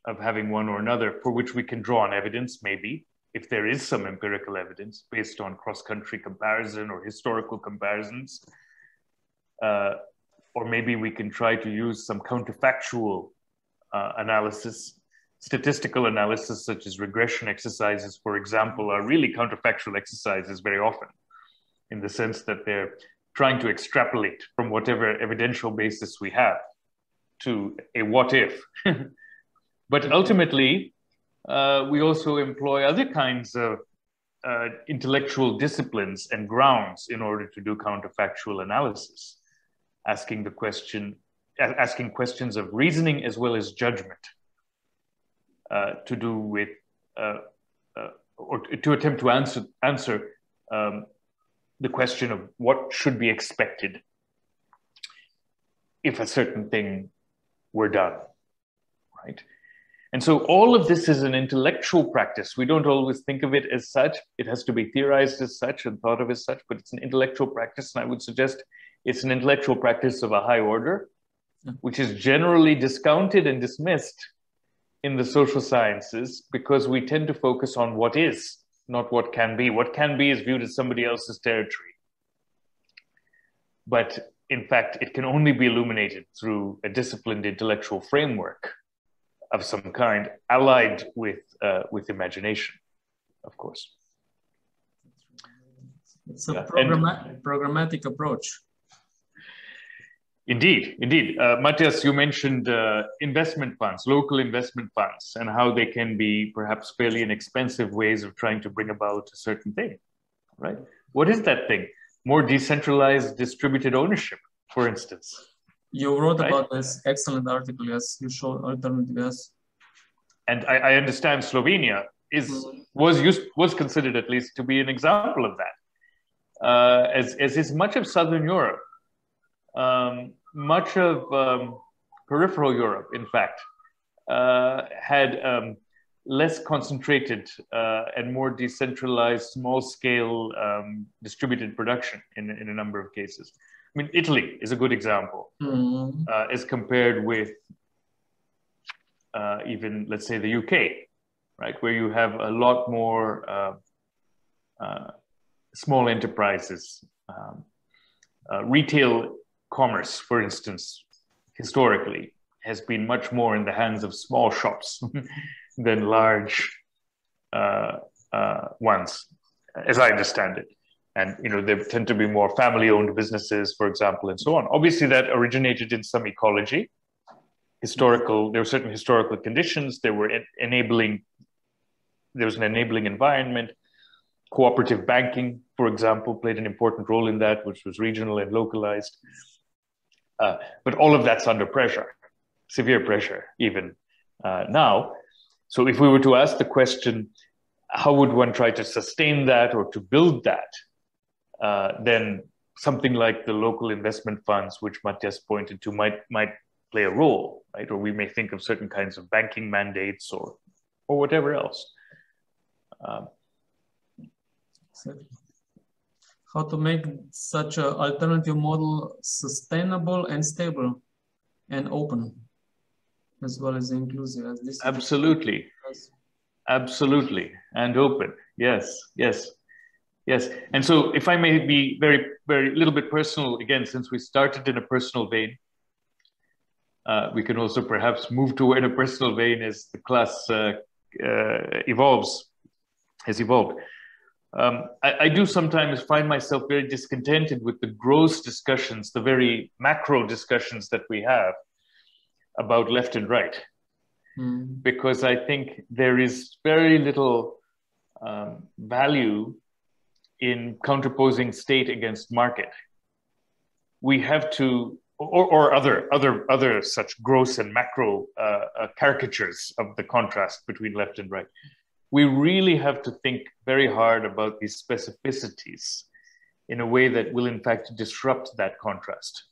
of having one or another, for which we can draw on evidence, maybe, if there is some empirical evidence based on cross-country comparison or historical comparisons, or maybe we can try to use some counterfactual analysis. Statistical analysis, such as regression exercises, for example, are really counterfactual exercises very often, in the sense that they're trying to extrapolate from whatever evidential basis we have to a what if. But ultimately, we also employ other kinds of intellectual disciplines and grounds in order to do counterfactual analysis, asking questions of reasoning as well as judgment, to do with, or to attempt to answer the question of what should be expected if a certain thing were done, right? And so all of this is an intellectual practice. We don't always think of it as such. It has to be theorized as such and thought of as such, but it's an intellectual practice. And I would suggest it's an intellectual practice of a high order, which is generally discounted and dismissed in the social sciences because we tend to focus on what is, not what can be. What can be is viewed as somebody else's territory. But in fact, it can only be illuminated through a disciplined intellectual framework of some kind, allied with imagination, of course. It's a programmatic approach. Indeed, indeed. Matjaz, you mentioned investment funds, local investment funds, and how they can be perhaps fairly inexpensive ways of trying to bring about a certain thing, right? What is that thing? More decentralized distributed ownership, for instance. You wrote about this excellent article, yes. You showed alternatives. And I understand Slovenia was considered at least to be an example of that. As is much of Southern Europe, much of peripheral Europe, in fact, had less concentrated and more decentralized, small-scale distributed production in a number of cases. I mean, Italy is a good example, as compared with even, let's say, the UK, right, where you have a lot more small enterprises. Retail commerce, for instance, historically, has been much more in the hands of small shops than large ones, as I understand it. And, you know, there tend to be more family-owned businesses, for example, and so on. Obviously, that originated in some ecology. There were certain historical conditions. There was an enabling environment. Cooperative banking, for example, played an important role in that, which was regional and localized. But all of that's under pressure, severe pressure, even now. So if we were to ask the question, how would one try to sustain that or to build that? Then something like the local investment funds, which Matjaz pointed to, might play a role, right? Or we may think of certain kinds of banking mandates or whatever else. How to make such an alternative model sustainable and stable and open, as well as inclusive. As this absolutely, absolutely, and open. Yes, yes. Yes, and so if I may be very little bit personal again, since we started in a personal vein, we can also perhaps move toward a personal vein as the class has evolved. I do sometimes find myself very discontented with the gross discussions, the very macro discussions that we have about left and right, because I think there is very little value in counterposing state against market. We have to, or other such gross and macro caricatures of the contrast between left and right. We really have to think very hard about these specificities in a way that will in fact disrupt that contrast.